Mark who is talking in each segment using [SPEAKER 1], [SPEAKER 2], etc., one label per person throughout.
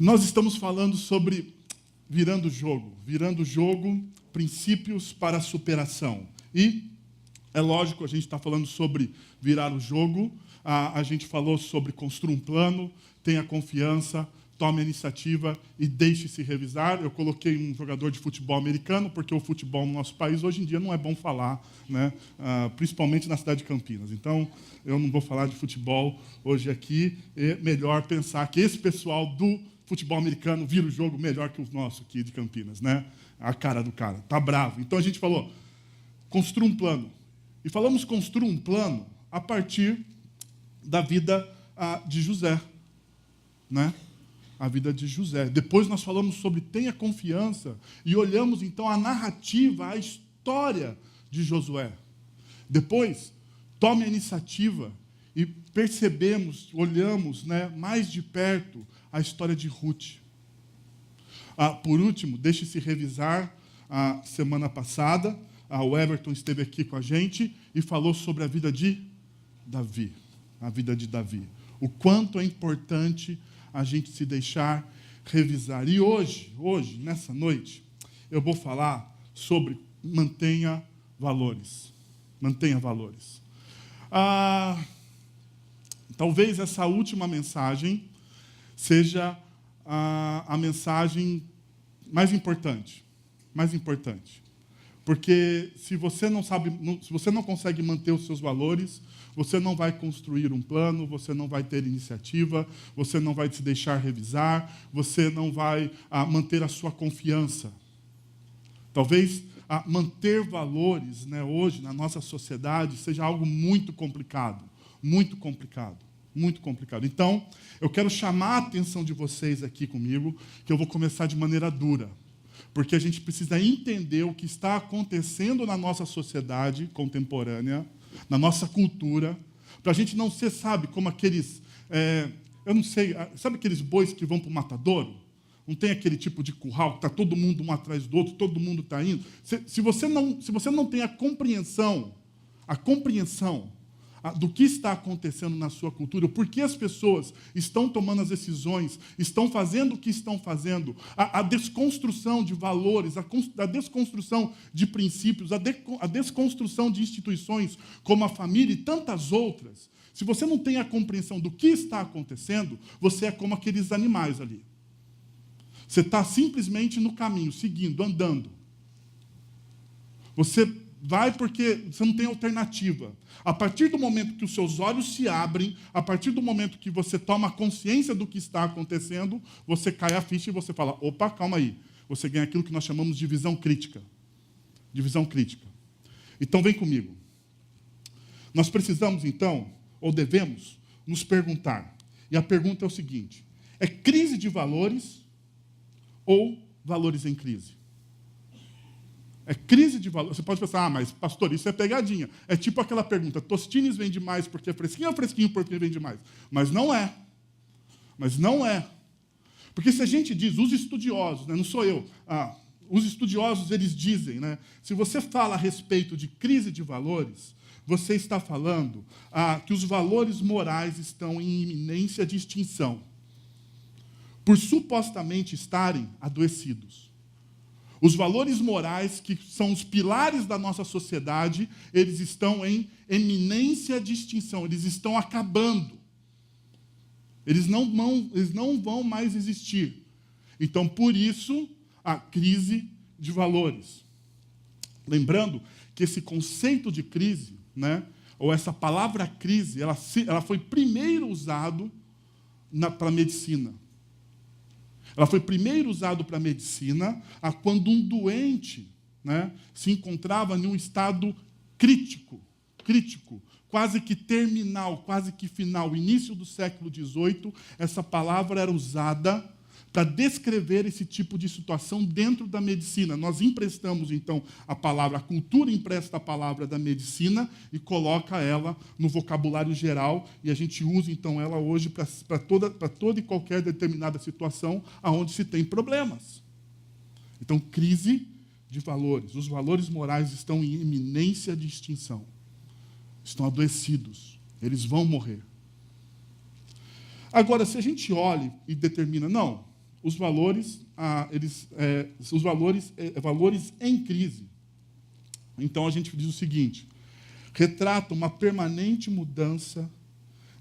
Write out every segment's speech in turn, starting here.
[SPEAKER 1] Nós estamos falando sobre virando o jogo, princípios para a superação. E é lógico, a gente está falando sobre virar o jogo, a gente falou sobre construir um plano, tenha confiança, tome a iniciativa e deixe-se revisar. Eu coloquei um jogador de futebol americano, porque o futebol no nosso país hoje em dia não é bom falar, né? Principalmente na cidade de Campinas. Então, eu não vou falar de futebol hoje aqui. É melhor pensar que esse pessoal do futebol americano vira o jogo melhor que o nosso aqui de Campinas, né? A cara do cara, tá bravo. Então, a gente falou, construa um plano. E falamos construir um plano a partir da vida de José, né? A vida de José. Depois nós falamos sobre tenha confiança e olhamos então a narrativa, a história de Josué. Depois, tome a iniciativa e percebemos, olhamos, né, mais de perto a história de Ruth. Por último, deixe-se revisar a semana passada, o Everton esteve aqui com a gente e falou sobre a vida de Davi. A vida de Davi. O quanto é importante a gente se deixar revisar. E hoje, nessa noite, eu vou falar sobre mantenha valores. Mantenha valores. Talvez essa última mensagem seja a mensagem mais importante. Mais importante. Porque se você não sabe, se você não consegue manter os seus valores, você não vai construir um plano, você não vai ter iniciativa, você não vai se deixar revisar, você não vai manter a sua confiança. Talvez manter valores, né, hoje, na nossa sociedade, seja algo muito complicado, muito complicado, muito complicado. Então, eu quero chamar a atenção de vocês aqui comigo, que eu vou começar de maneira dura. Porque a gente precisa entender o que está acontecendo na nossa sociedade contemporânea, na nossa cultura, para a gente não ser, sabe, como aqueles... eu não sei, sabe aqueles bois que vão para o matadouro? Não tem aquele tipo de curral que está todo mundo um atrás do outro, todo mundo está indo? Se você não tem a compreensão do que está acontecendo na sua cultura, por que as pessoas estão tomando as decisões, estão fazendo o que estão fazendo, a desconstrução de valores, a desconstrução de princípios, a desconstrução de instituições como a família e tantas outras. Se você não tem a compreensão do que está acontecendo, você é como aqueles animais ali. Você está simplesmente no caminho, seguindo, andando. Você vai porque você não tem alternativa. A partir do momento que os seus olhos se abrem, a partir do momento que você toma consciência do que está acontecendo, você cai a ficha e você fala, opa, calma aí. Você ganha aquilo que nós chamamos de visão crítica. De visão crítica. Então, vem comigo. Nós precisamos, então, ou devemos, nos perguntar. E a pergunta é o seguinte, é crise de valores ou valores em crise? É crise de valor. Você pode pensar, mas, pastor, isso é pegadinha. É tipo aquela pergunta, Tostines vende mais porque é fresquinho ou fresquinho porque vende mais? Mas não é. Mas não é. Porque se a gente diz, os estudiosos, né, não sou eu, os estudiosos, eles dizem, né, se você fala a respeito de crise de valores, você está falando que os valores morais estão em iminência de extinção, por supostamente estarem adoecidos. Os valores morais, que são os pilares da nossa sociedade, eles estão em eminência de extinção, eles estão acabando. Eles não vão mais existir. Então, por isso, a crise de valores. Lembrando que esse conceito de crise, né, ou essa palavra crise, ela foi primeiro usado para a medicina. Ela foi primeiro usada para a medicina quando um doente, né, se encontrava em um estado crítico, quase que terminal, quase que final. Início do século XVIII, essa palavra era usada para descrever esse tipo de situação dentro da medicina. Nós emprestamos, então, a cultura empresta a palavra da medicina e coloca ela no vocabulário geral, e a gente usa, então, ela hoje para toda e qualquer determinada situação onde se tem problemas. Então, crise de valores. Os valores morais estão em iminência de extinção. Estão adoecidos. Eles vão morrer. Agora, se a gente olha e determina, não, os valores, valores em crise. Então a gente diz o seguinte: retrata uma permanente mudança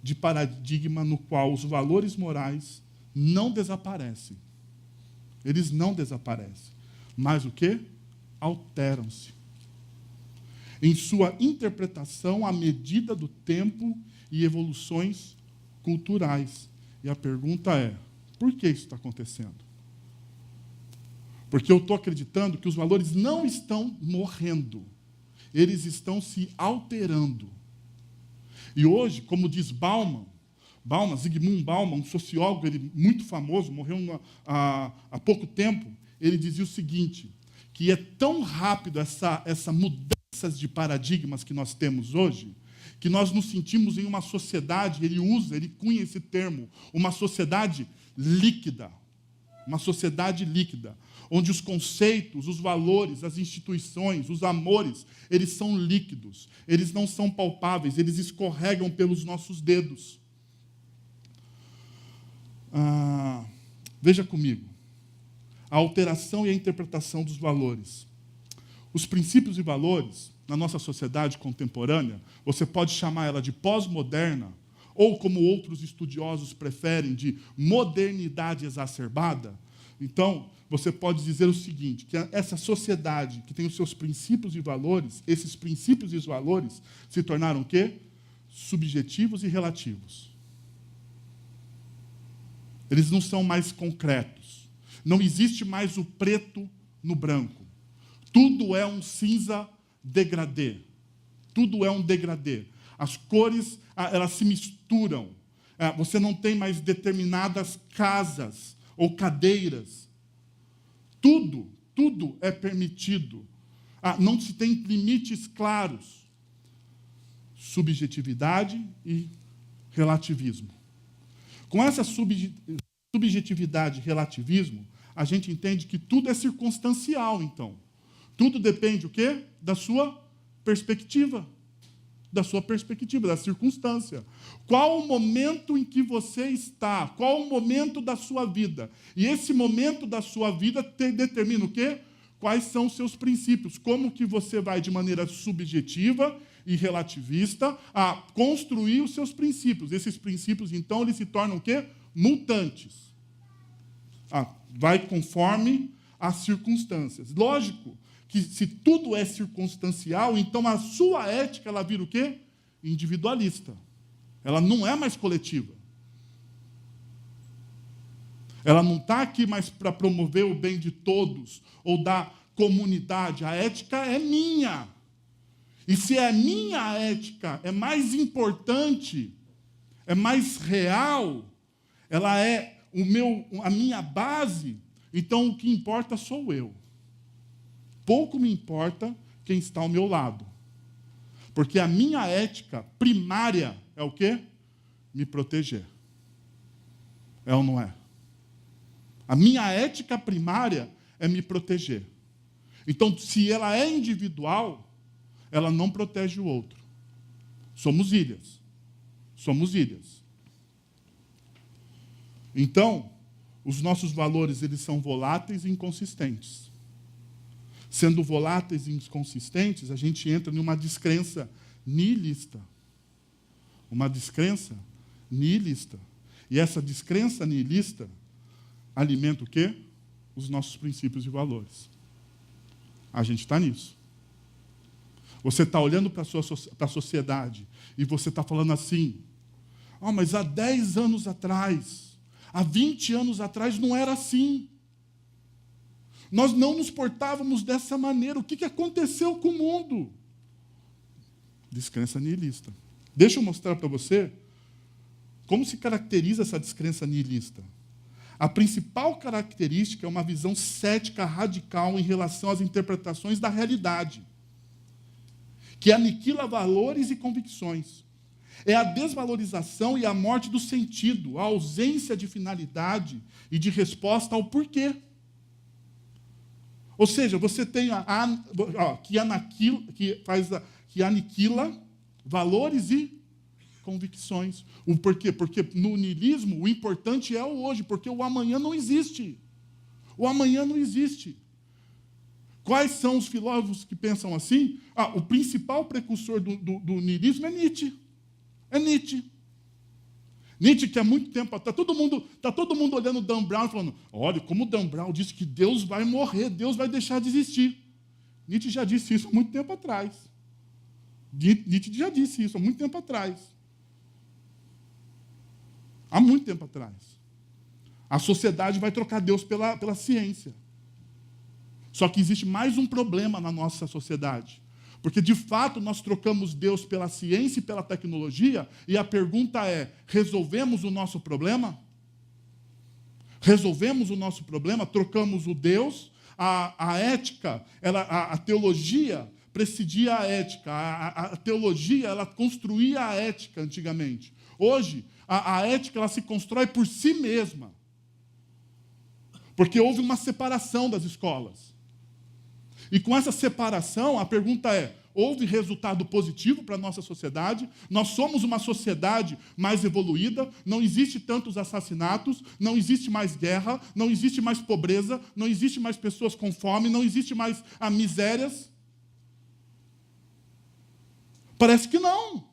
[SPEAKER 1] de paradigma no qual os valores morais não desaparecem. Eles não desaparecem. Mas o quê? Alteram-se. Em sua interpretação à medida do tempo e evoluções culturais. E a pergunta é, por que isso está acontecendo? Porque eu estou acreditando que os valores não estão morrendo. Eles estão se alterando. E hoje, como diz Zygmunt Bauman, um sociólogo muito famoso, morreu há pouco tempo, ele dizia o seguinte, que é tão rápido essa mudanças de paradigmas que nós temos hoje, que nós nos sentimos em uma sociedade, ele cunha esse termo, uma sociedade líquida. Uma sociedade líquida, onde os conceitos, os valores, as instituições, os amores, eles são líquidos, eles não são palpáveis, eles escorregam pelos nossos dedos. Veja comigo, a alteração e a interpretação dos valores. Os princípios e valores, na nossa sociedade contemporânea, você pode chamar ela de pós-moderna, ou, como outros estudiosos preferem, de modernidade exacerbada. Então, você pode dizer o seguinte, que essa sociedade que tem os seus princípios e valores, esses princípios e os valores se tornaram o quê? Subjetivos e relativos. Eles não são mais concretos. Não existe mais o preto no branco. Tudo é um cinza degradê. Tudo é um degradê. As cores, elas se misturam. Você não tem mais determinadas casas ou cadeiras. Tudo é permitido. Não se tem limites claros. Subjetividade e relativismo. Com essa subjetividade e relativismo, a gente entende que tudo é circunstancial, então. Tudo depende o quê? Da sua perspectiva. Da sua perspectiva, da circunstância. Qual o momento em que você está? Qual o momento da sua vida? E esse momento da sua vida determina o quê? Quais são os seus princípios? Como que você vai, de maneira subjetiva e relativista, a construir os seus princípios? Esses princípios, então, eles se tornam o quê? Mutantes. Vai conforme as circunstâncias. Lógico que se tudo é circunstancial, então a sua ética ela vira o quê? Individualista. Ela não é mais coletiva. Ela não está aqui mais para promover o bem de todos ou da comunidade. A ética é minha. E se a minha ética é mais importante, é mais real, ela é a minha base, então o que importa sou eu. Pouco me importa quem está ao meu lado. Porque a minha ética primária é o quê? Me proteger. É ou não é? A minha ética primária é me proteger. Então, se ela é individual, ela não protege o outro. Somos ilhas. Somos ilhas. Então, os nossos valores eles são voláteis e inconsistentes. Sendo voláteis e inconsistentes, a gente entra numa descrença nihilista. Uma descrença nihilista. E essa descrença nihilista alimenta o quê? Os nossos princípios e valores. A gente está nisso. Você está olhando para a sociedade e você está falando assim, mas há 10 anos atrás, há 20 anos atrás não era assim. Nós não nos portávamos dessa maneira. O que aconteceu com o mundo? Descrença nihilista. Deixa eu mostrar para você como se caracteriza essa descrença nihilista. A principal característica é uma visão cética radical em relação às interpretações da realidade, que aniquila valores e convicções. É a desvalorização e a morte do sentido, a ausência de finalidade e de resposta ao porquê. Ou seja, você tem que aniquila valores e convicções. O porquê? Porque no niilismo o importante é o hoje, porque o amanhã não existe. O amanhã não existe. Quais são os filósofos que pensam assim? O principal precursor do niilismo é Nietzsche. É Nietzsche. Nietzsche, que há muito tempo está todo mundo olhando Dan Brown e falando, olha, como Dan Brown disse que Deus vai morrer, Deus vai deixar de existir. Nietzsche já disse isso há muito tempo atrás. Nietzsche já disse isso há muito tempo atrás. Há muito tempo atrás. A sociedade vai trocar Deus pela ciência. Só que existe mais um problema na nossa sociedade. Porque, de fato, nós trocamos Deus pela ciência e pela tecnologia, e a pergunta é, resolvemos o nosso problema? Resolvemos o nosso problema? Trocamos o Deus, a ética, a teologia precedia a ética. A teologia, ela construía a ética antigamente. Hoje, a ética, ela se constrói por si mesma. Porque houve uma separação das escolas. E com essa separação, a pergunta é, houve resultado positivo para a nossa sociedade? Nós somos uma sociedade mais evoluída, não existe tantos assassinatos, não existe mais guerra, não existe mais pobreza, não existe mais pessoas com fome, não existe mais misérias? Parece que não.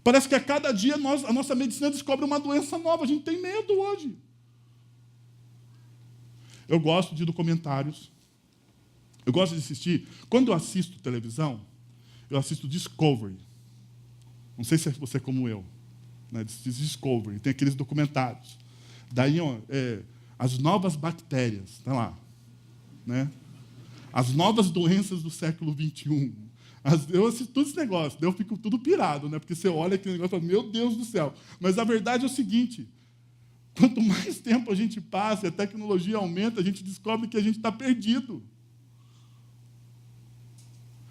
[SPEAKER 1] Parece que a cada dia a nossa medicina descobre uma doença nova, a gente tem medo hoje. Eu gosto de documentários. Eu gosto de assistir. Quando eu assisto televisão, eu assisto Discovery. Não sei se você é como eu. Né? Discovery. Tem aqueles documentários. Daí, as novas bactérias. Está lá. Né? As novas doenças do século XXI. Eu assisto todo esse negócio. Daí eu fico tudo pirado. Né? Porque você olha aquele negócio e fala, meu Deus do céu. Mas a verdade é o seguinte. Quanto mais tempo a gente passa e a tecnologia aumenta, a gente descobre que a gente está perdido.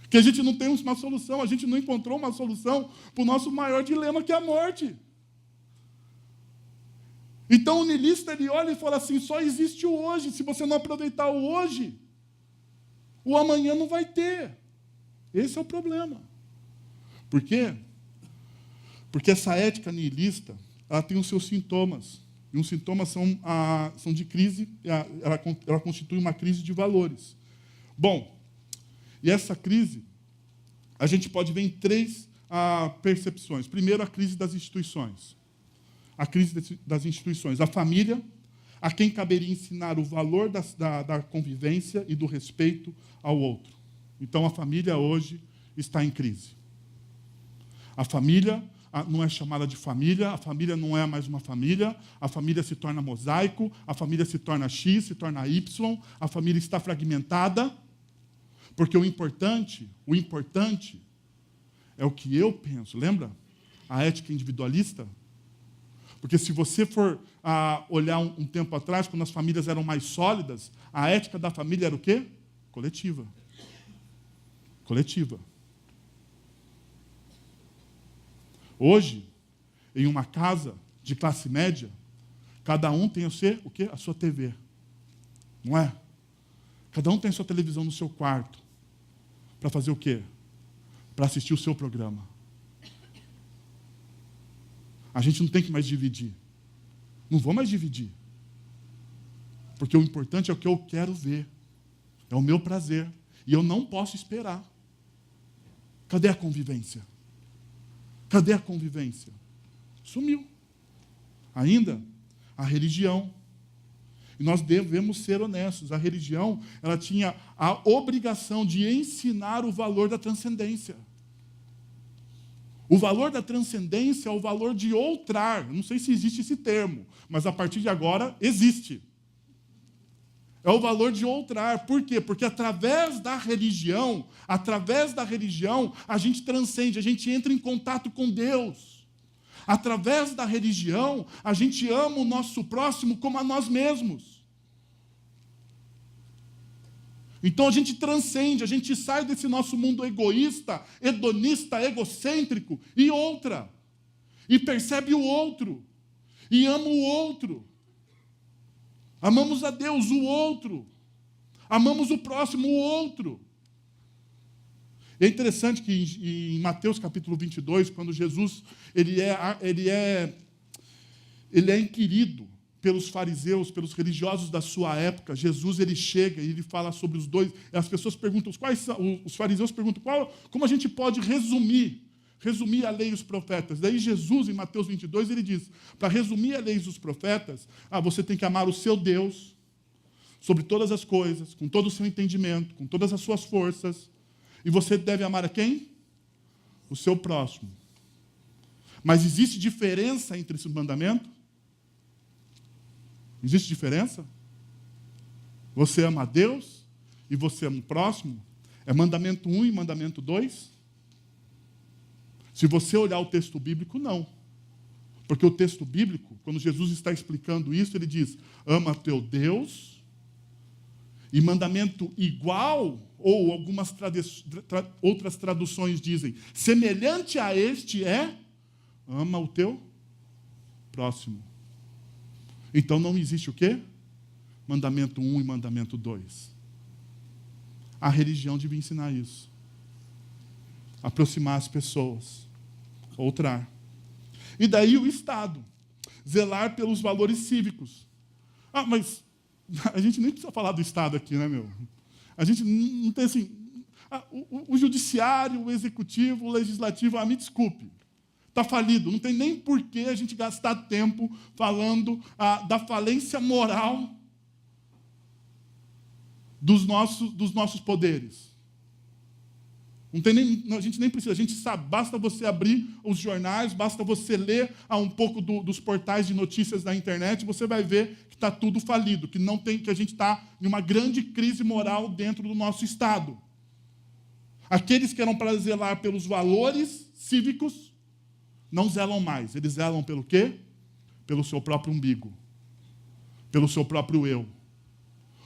[SPEAKER 1] Que a gente não tem uma solução, a gente não encontrou uma solução para o nosso maior dilema, que é a morte. Então o niilista, ele olha e fala assim, só existe o hoje. Se você não aproveitar o hoje, o amanhã não vai ter. Esse é o problema. Por quê? Porque essa ética niilista, ela tem os seus sintomas. E os sintomas são de crise, ela constitui uma crise de valores. Bom, e essa crise, a gente pode ver em três percepções. Primeiro, a crise das instituições. A crise das instituições. A família, a quem caberia ensinar o valor da convivência e do respeito ao outro. Então, a família hoje está em crise. A família não é chamada de família, a família não é mais uma família, a família se torna mosaico, a família se torna X, se torna Y, a família está fragmentada. Porque o importante é o que eu penso. Lembra? A ética individualista? Porque se você for olhar um tempo atrás, quando as famílias eram mais sólidas, a ética da família era o quê? Coletiva. Coletiva. Hoje, em uma casa de classe média, cada um tem o quê? A sua TV. Não é? Cada um tem a sua televisão no seu quarto. Para fazer o quê? Para assistir o seu programa. A gente não tem que mais dividir. Não vou mais dividir. Porque o importante é o que eu quero ver. É o meu prazer. E eu não posso esperar. Cadê a convivência? Cadê a convivência? Sumiu. Ainda, a religião. E nós devemos ser honestos. A religião, ela tinha a obrigação de ensinar o valor da transcendência. O valor da transcendência é o valor de outrar. Não sei se existe esse termo, mas a partir de agora existe. É o valor de outrar. Por quê? Porque através da religião, a gente transcende, a gente entra em contato com Deus. Através da religião, a gente ama o nosso próximo como a nós mesmos. Então a gente transcende, a gente sai desse nosso mundo egoísta, hedonista, egocêntrico e outra. E percebe o outro. E ama o outro. Amamos a Deus, o outro. Amamos o próximo, o outro. É interessante que em Mateus capítulo 22, quando Jesus ele é inquirido pelos fariseus, pelos religiosos da sua época, Jesus ele chega e ele fala sobre os dois. As pessoas perguntam, os fariseus perguntam, como a gente pode resumir a lei e os profetas. Daí Jesus, em Mateus 22, ele diz, para resumir a lei e os profetas, você tem que amar o seu Deus sobre todas as coisas, com todo o seu entendimento, com todas as suas forças. E você deve amar a quem? O seu próximo. Mas existe diferença entre esse mandamento? Existe diferença? Você ama a Deus e você ama o próximo? É mandamento 1 e mandamento 2? Se você olhar o texto bíblico, não. Porque o texto bíblico, quando Jesus está explicando isso, ele diz, ama teu Deus, e mandamento igual, ou algumas outras traduções dizem, semelhante a este é, ama o teu próximo. Então não existe o quê? Mandamento 1 e mandamento 2. A religião devia ensinar isso. Aproximar as pessoas. Outrar. E daí o Estado. Zelar pelos valores cívicos. Mas a gente nem precisa falar do Estado aqui, né, meu? A gente não tem assim... O judiciário, o executivo, o legislativo, me desculpe. Está falido. Não tem nem por que a gente gastar tempo falando da falência moral dos nossos poderes. A gente nem precisa, a gente sabe, basta você abrir os jornais, basta você ler um pouco dos portais de notícias da internet, você vai ver que está tudo falido, que a gente está em uma grande crise moral dentro do nosso Estado. Aqueles que eram para zelar pelos valores cívicos, não zelam mais. Eles zelam pelo quê? Pelo seu próprio umbigo. Pelo seu próprio eu.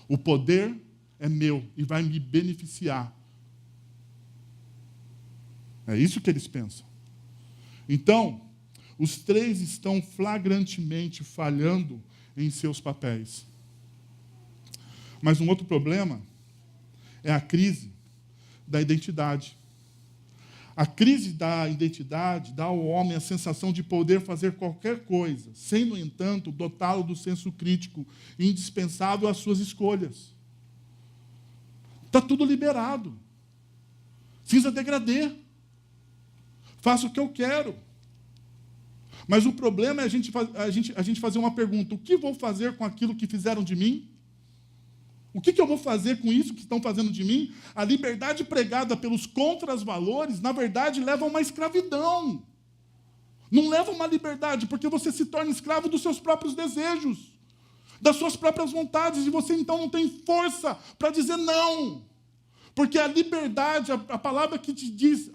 [SPEAKER 1] O poder é meu e vai me beneficiar. É isso que eles pensam. Então, os três estão flagrantemente falhando em seus papéis. Mas um outro problema é a crise da identidade. A crise da identidade dá ao homem a sensação de poder fazer qualquer coisa, sem, no entanto, dotá-lo do senso crítico indispensável às suas escolhas. Está tudo liberado. Cinza degradê. Faço o que eu quero. Mas o problema é a gente fazer uma pergunta. O que vou fazer com aquilo que fizeram de mim? O que eu vou fazer com isso que estão fazendo de mim? A liberdade pregada pelos contras-valores, na verdade, leva a uma escravidão. Não leva a uma liberdade, porque você se torna escravo dos seus próprios desejos, das suas próprias vontades, e você então não tem força para dizer não. Porque a liberdade, a palavra que te diz,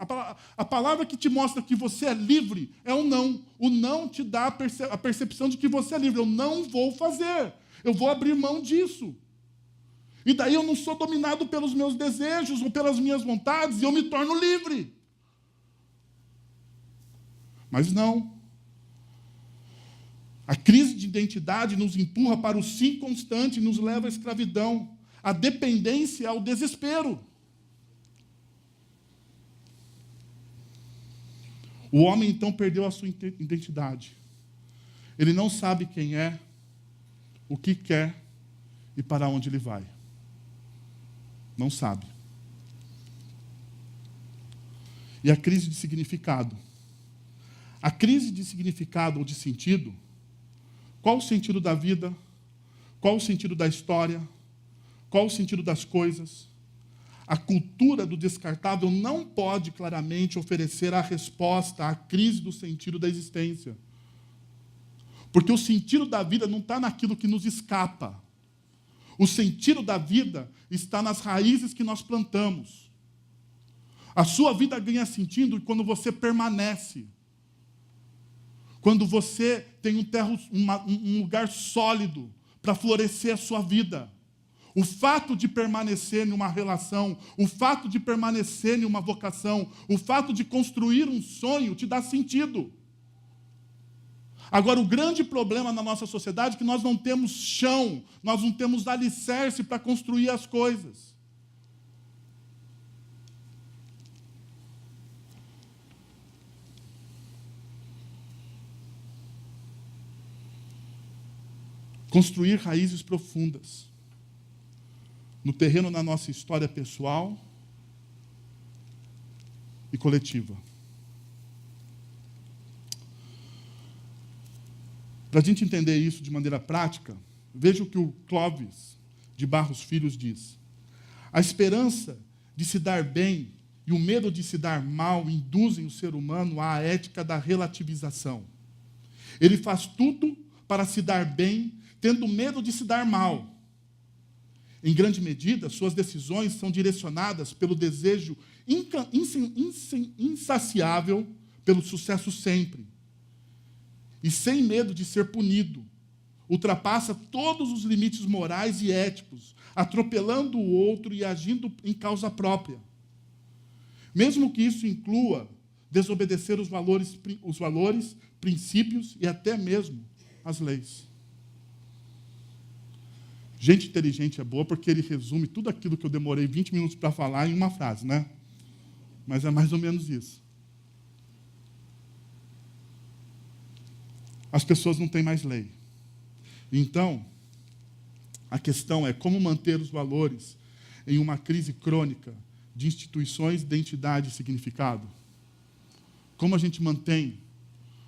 [SPEAKER 1] a palavra que te mostra que você é livre é o não. O não te dá a percepção de que você é livre. Eu não vou fazer. Eu vou abrir mão disso. E daí eu não sou dominado pelos meus desejos ou pelas minhas vontades e eu me torno livre. Mas não. A crise de identidade nos empurra para o sim constante e nos leva à escravidão. A dependência ao desespero. O homem, então, perdeu a sua identidade. Ele não sabe quem é, o que quer e para onde ele vai. Não sabe. E a crise de significado. A crise de significado ou de sentido. Qual o sentido da vida? Qual o sentido da história? Qual o sentido das coisas? A cultura do descartável não pode claramente oferecer a resposta à crise do sentido da existência. Porque o sentido da vida não está naquilo que nos escapa. O sentido da vida está nas raízes que nós plantamos. A sua vida ganha sentido quando você permanece. Quando você tem um lugar sólido para florescer a sua vida. O fato de permanecer em uma relação, o fato de permanecer em uma vocação, o fato de construir um sonho te dá sentido. Agora, o grande problema na nossa sociedade é que nós não temos chão, nós não temos alicerce para construir as coisas. Construir raízes profundas no terreno da nossa história pessoal e coletiva. Para a gente entender isso de maneira prática, veja o que o Clóvis de Barros Filhos diz. A esperança de se dar bem e o medo de se dar mal induzem o ser humano à ética da relativização. Ele faz tudo para se dar bem, tendo medo de se dar mal. Em grande medida, suas decisões são direcionadas pelo desejo insaciável pelo sucesso sempre. E sem medo de ser punido, ultrapassa todos os limites morais e éticos, atropelando o outro e agindo em causa própria. Mesmo que isso inclua desobedecer os valores, princípios e até mesmo as leis. Gente inteligente é boa porque ele resume tudo aquilo que eu demorei 20 minutos para falar em uma frase, né? Mas é mais ou menos isso. As pessoas não têm mais lei. Então, a questão é como manter os valores em uma crise crônica de instituições, identidade e significado. Como a gente mantém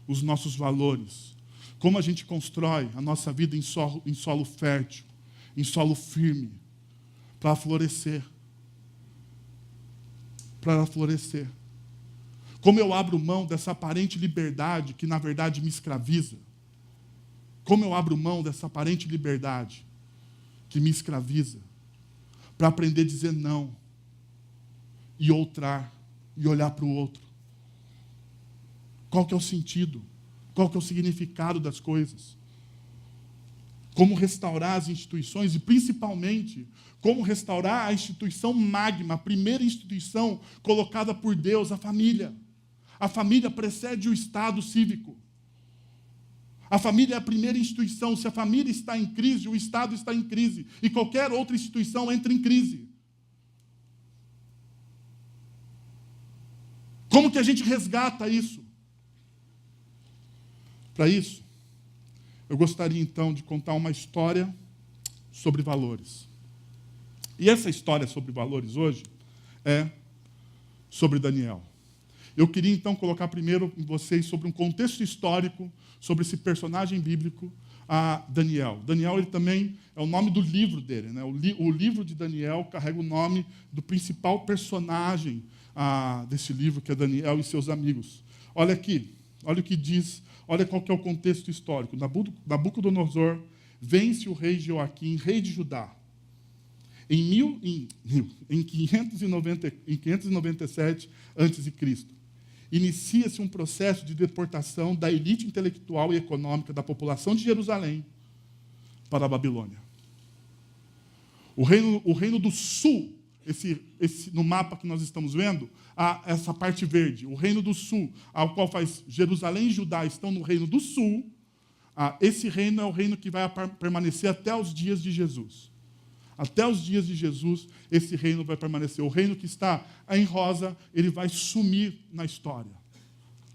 [SPEAKER 1] os nossos valores. Como a gente constrói a nossa vida em solo fértil, em solo firme, para florescer. Para florescer. Como eu abro mão dessa aparente liberdade que, na verdade, me escraviza. Como eu abro mão dessa aparente liberdade que me escraviza, para aprender a dizer não, e outrar, e olhar para o outro. Qual que é o sentido? Qual que é o significado das coisas? Como restaurar as instituições e, principalmente, como restaurar a instituição magma, a primeira instituição colocada por Deus, a família. A família precede o Estado cívico. A família é a primeira instituição. Se a família está em crise, o Estado está em crise. E qualquer outra instituição entra em crise. Como que a gente resgata isso? Para isso, eu gostaria, então, de contar uma história sobre valores. E essa história sobre valores hoje é sobre Daniel. Eu queria, então, colocar primeiro em vocês sobre um contexto histórico, sobre esse personagem bíblico, Daniel. Daniel, ele também é o nome do livro dele, né? O livro de Daniel carrega o nome do principal personagem desse livro, que é Daniel e seus amigos. Olha aqui, olha o que diz, olha qual que é o contexto histórico. Nabucodonosor vence o rei Joaquim, rei de Judá. Em 597 a.C., inicia-se um processo de deportação da elite intelectual e econômica da população de Jerusalém para a Babilônia. O reino do sul, no mapa que nós estamos vendo, essa parte verde, o reino do sul, ao qual faz Jerusalém e Judá estão no reino do sul, esse reino é o reino que vai permanecer até os dias de Jesus. Até os dias de Jesus, esse reino vai permanecer. O reino que está em rosa, ele vai sumir na história.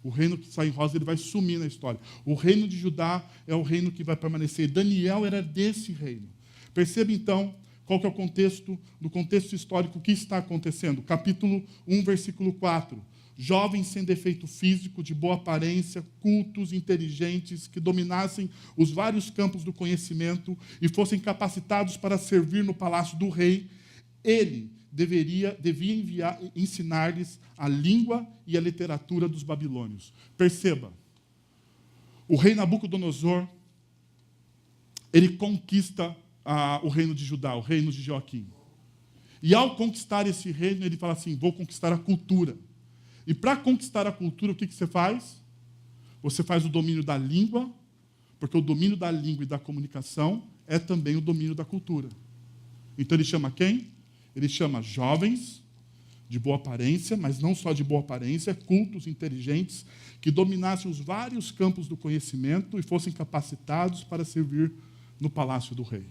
[SPEAKER 1] O reino que está em rosa, ele vai sumir na história. O reino de Judá é o reino que vai permanecer. Daniel era desse reino. Perceba, então, qual que é o contexto, no contexto histórico, o que está acontecendo. Capítulo 1, versículo 4. Jovens sem defeito físico, de boa aparência, cultos, inteligentes, que dominassem os vários campos do conhecimento e fossem capacitados para servir no palácio do rei, ele devia ensinar-lhes a língua e a literatura dos babilônios. Perceba, o rei Nabucodonosor, ele conquista o reino de Judá, o reino de Joaquim. E ao conquistar esse reino, ele fala assim, vou conquistar a cultura. E para conquistar a cultura, o que você faz? Você faz o domínio da língua, porque o domínio da língua e da comunicação é também o domínio da cultura. Então ele chama quem? Ele chama jovens de boa aparência, mas não só de boa aparência, cultos, inteligentes, que dominassem os vários campos do conhecimento e fossem capacitados para servir no palácio do rei.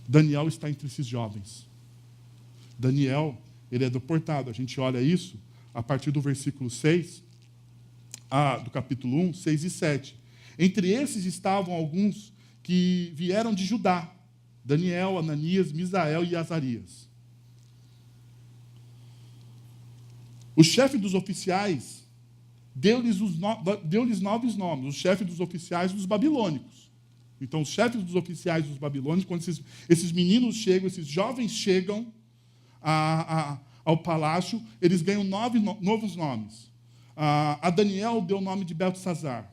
[SPEAKER 1] Daniel está entre esses jovens. Daniel, ele é deportado. A gente olha isso a partir do versículo 6, do capítulo 1, 6 e 7. Entre esses estavam alguns que vieram de Judá: Daniel, Ananias, Misael e Azarias. O chefe dos oficiais deu-lhes 9 nomes, o chefe dos oficiais dos babilônicos. Então, os chefes dos oficiais dos babilônicos, quando esses meninos chegam, esses jovens chegam ao palácio, eles ganham 9 novos nomes. A Daniel deu o nome de Beltesazar,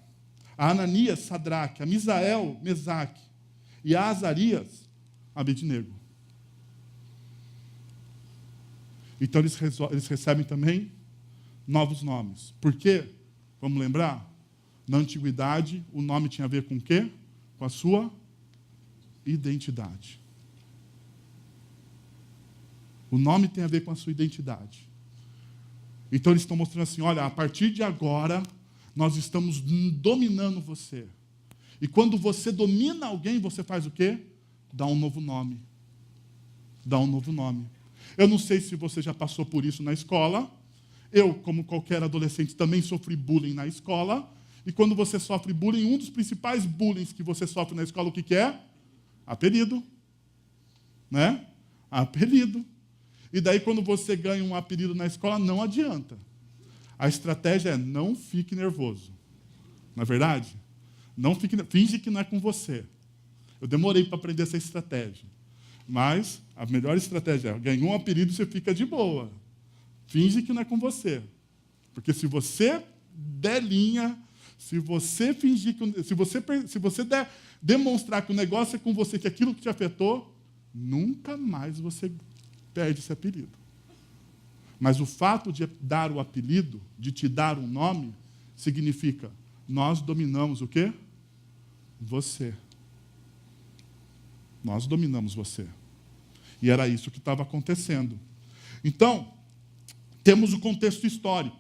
[SPEAKER 1] a Ananias, Sadraque, a Misael, Mesaque, e a Azarias, Abednego. Então, eles recebem também novos nomes. Por quê? Vamos lembrar? Na antiguidade, o nome tinha a ver com o quê? Com a sua identidade. O nome tem a ver com a sua identidade. Então, eles estão mostrando assim, olha, a partir de agora, nós estamos dominando você. E quando você domina alguém, você faz o quê? Dá um novo nome. Dá um novo nome. Eu não sei se você já passou por isso na escola. Eu, como qualquer adolescente, também sofri bullying na escola. E quando você sofre bullying, um dos principais bullying que você sofre na escola, o que é? Apelido. Né? Apelido. E daí, quando você ganha um apelido na escola, não adianta. A estratégia é: não fique nervoso. Não é verdade? Não fique, finge que não é com você. Eu demorei para aprender essa estratégia. Mas a melhor estratégia é: ganhou um apelido, você fica de boa. Finge que não é com você. Porque se você der linha, se você fingir que, se você demonstrar que o negócio é com você, que aquilo que te afetou, nunca mais você perde esse apelido. Mas o fato de dar o apelido, de te dar um nome, significa: nós dominamos o quê? Você. Nós dominamos você. E era isso que estava acontecendo. Então, temos o contexto histórico.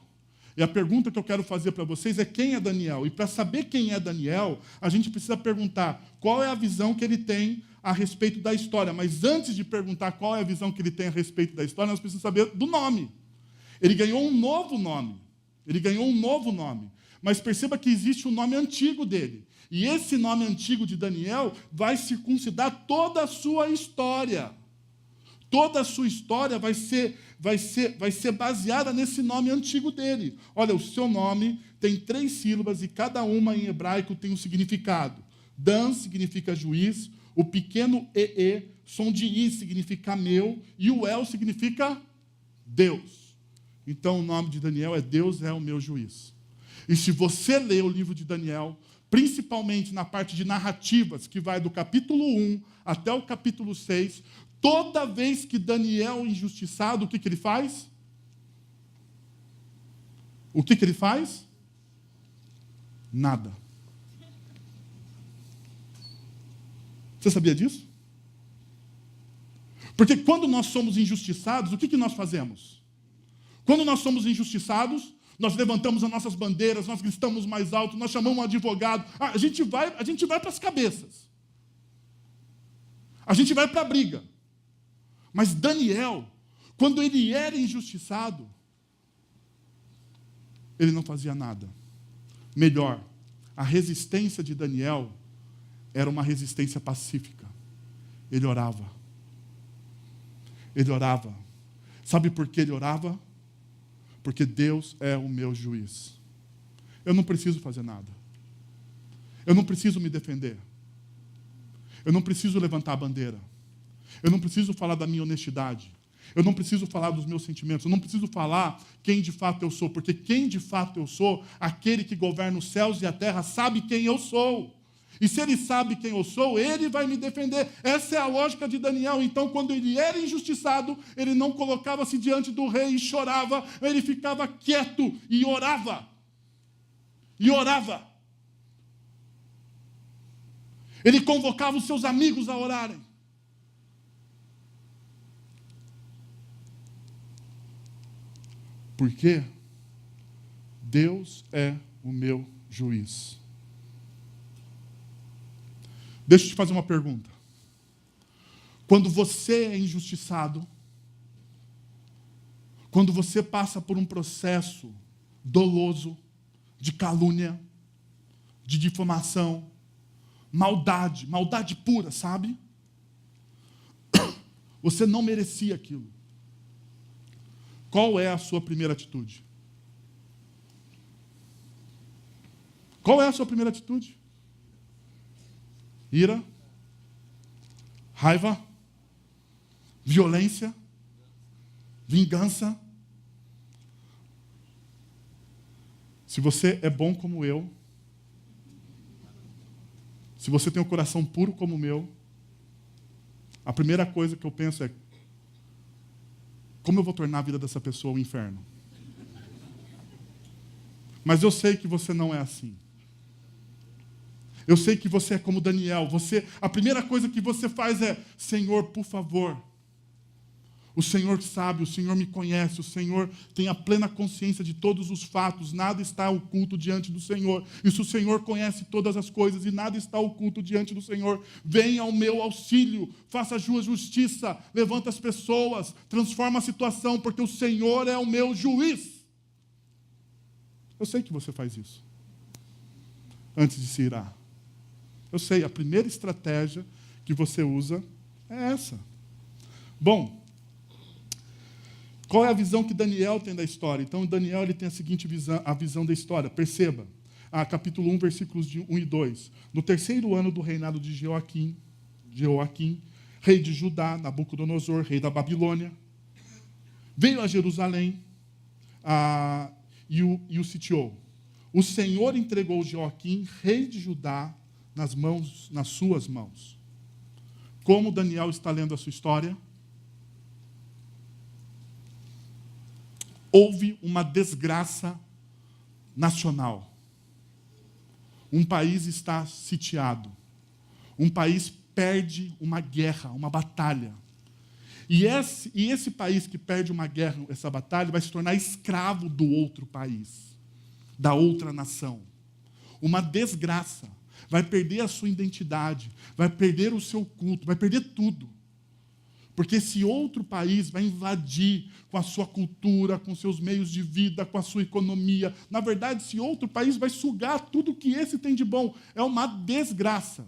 [SPEAKER 1] E a pergunta que eu quero fazer para vocês é: quem é Daniel? E para saber quem é Daniel, a gente precisa perguntar qual é a visão que ele tem a respeito da história. Mas antes de perguntar qual é a visão que ele tem a respeito da história, nós precisamos saber do nome. Ele ganhou um novo nome. Ele ganhou um novo nome. Mas perceba que existe um nome antigo dele. E esse nome antigo de Daniel vai circuncidar toda a sua história. Toda a sua história vai ser baseada nesse nome antigo dele. Olha, o seu nome tem 3 sílabas e cada uma em hebraico tem um significado. Dan significa juiz, o pequeno ee, som de i significa meu, e o el significa Deus. Então o nome de Daniel é: Deus é o meu juiz. E se você ler o livro de Daniel, principalmente na parte de narrativas, que vai do capítulo 1 até o capítulo 6, toda vez que Daniel é injustiçado, o que ele faz? O que ele faz? Nada. Você sabia disso? Porque quando nós somos injustiçados, o que nós fazemos? Quando nós somos injustiçados, nós levantamos as nossas bandeiras, nós gritamos mais alto, nós chamamos um advogado, a gente vai para as cabeças. A gente vai para a briga. Mas Daniel, quando ele era injustiçado, ele não fazia nada. Melhor, a resistência de Daniel era uma resistência pacífica. Ele orava. Ele orava. Sabe por que ele orava? Porque Deus é o meu juiz. Eu não preciso fazer nada. Eu não preciso me defender. Eu não preciso levantar a bandeira. Eu não preciso falar da minha honestidade. Eu não preciso falar dos meus sentimentos. Eu não preciso falar quem de fato eu sou. Porque quem de fato eu sou, aquele que governa os céus e a terra, sabe quem eu sou. E se ele sabe quem eu sou, ele vai me defender. Essa é a lógica de Daniel. Então, quando ele era injustiçado, ele não colocava-se diante do rei e chorava. Ele ficava quieto e orava. E orava. Ele convocava os seus amigos a orarem. Porque Deus é o meu juiz. Deixa eu te fazer uma pergunta. Quando você é injustiçado, quando você passa por um processo doloso, de calúnia, de difamação, maldade, maldade pura, sabe? Você não merecia aquilo. Qual é a sua primeira atitude? Qual é a sua primeira atitude? Ira? Raiva? Violência? Vingança? Se você é bom como eu, se você tem um coração puro como o meu, a primeira coisa que eu penso é: como eu vou tornar a vida dessa pessoa um inferno? Mas eu sei que você não é assim. Eu sei que você é como Daniel. A primeira coisa que você faz é: Senhor, por favor. O Senhor sabe, o Senhor me conhece, o Senhor tem a plena consciência de todos os fatos, nada está oculto diante do Senhor. E se o Senhor conhece todas as coisas e nada está oculto diante do Senhor, venha ao meu auxílio, faça a sua justiça, levanta as pessoas, transforma a situação, porque o Senhor é o meu juiz. Eu sei que você faz isso antes de se irar. Eu sei, a primeira estratégia que você usa é essa. Bom, qual é a visão que Daniel tem da história? Então, Daniel ele tem a seguinte visão, a visão da história. Perceba, capítulo 1, versículos de 1 e 2. No terceiro ano do reinado de Jeoaquim, rei de Judá, Nabucodonosor, rei da Babilônia, veio a Jerusalém e o sitiou. O Senhor entregou Jeoaquim, rei de Judá, nas suas mãos. Como Daniel está lendo a sua história? Houve uma desgraça nacional. Um país está sitiado. Um país perde uma guerra, uma batalha. E esse país que perde uma guerra, essa batalha, vai se tornar escravo do outro país, da outra nação. Uma desgraça. Vai perder a sua identidade, vai perder o seu culto, vai perder tudo. Porque esse outro país vai invadir com a sua cultura, com seus meios de vida, com a sua economia. Na verdade, esse outro país vai sugar tudo que esse tem de bom. É uma desgraça.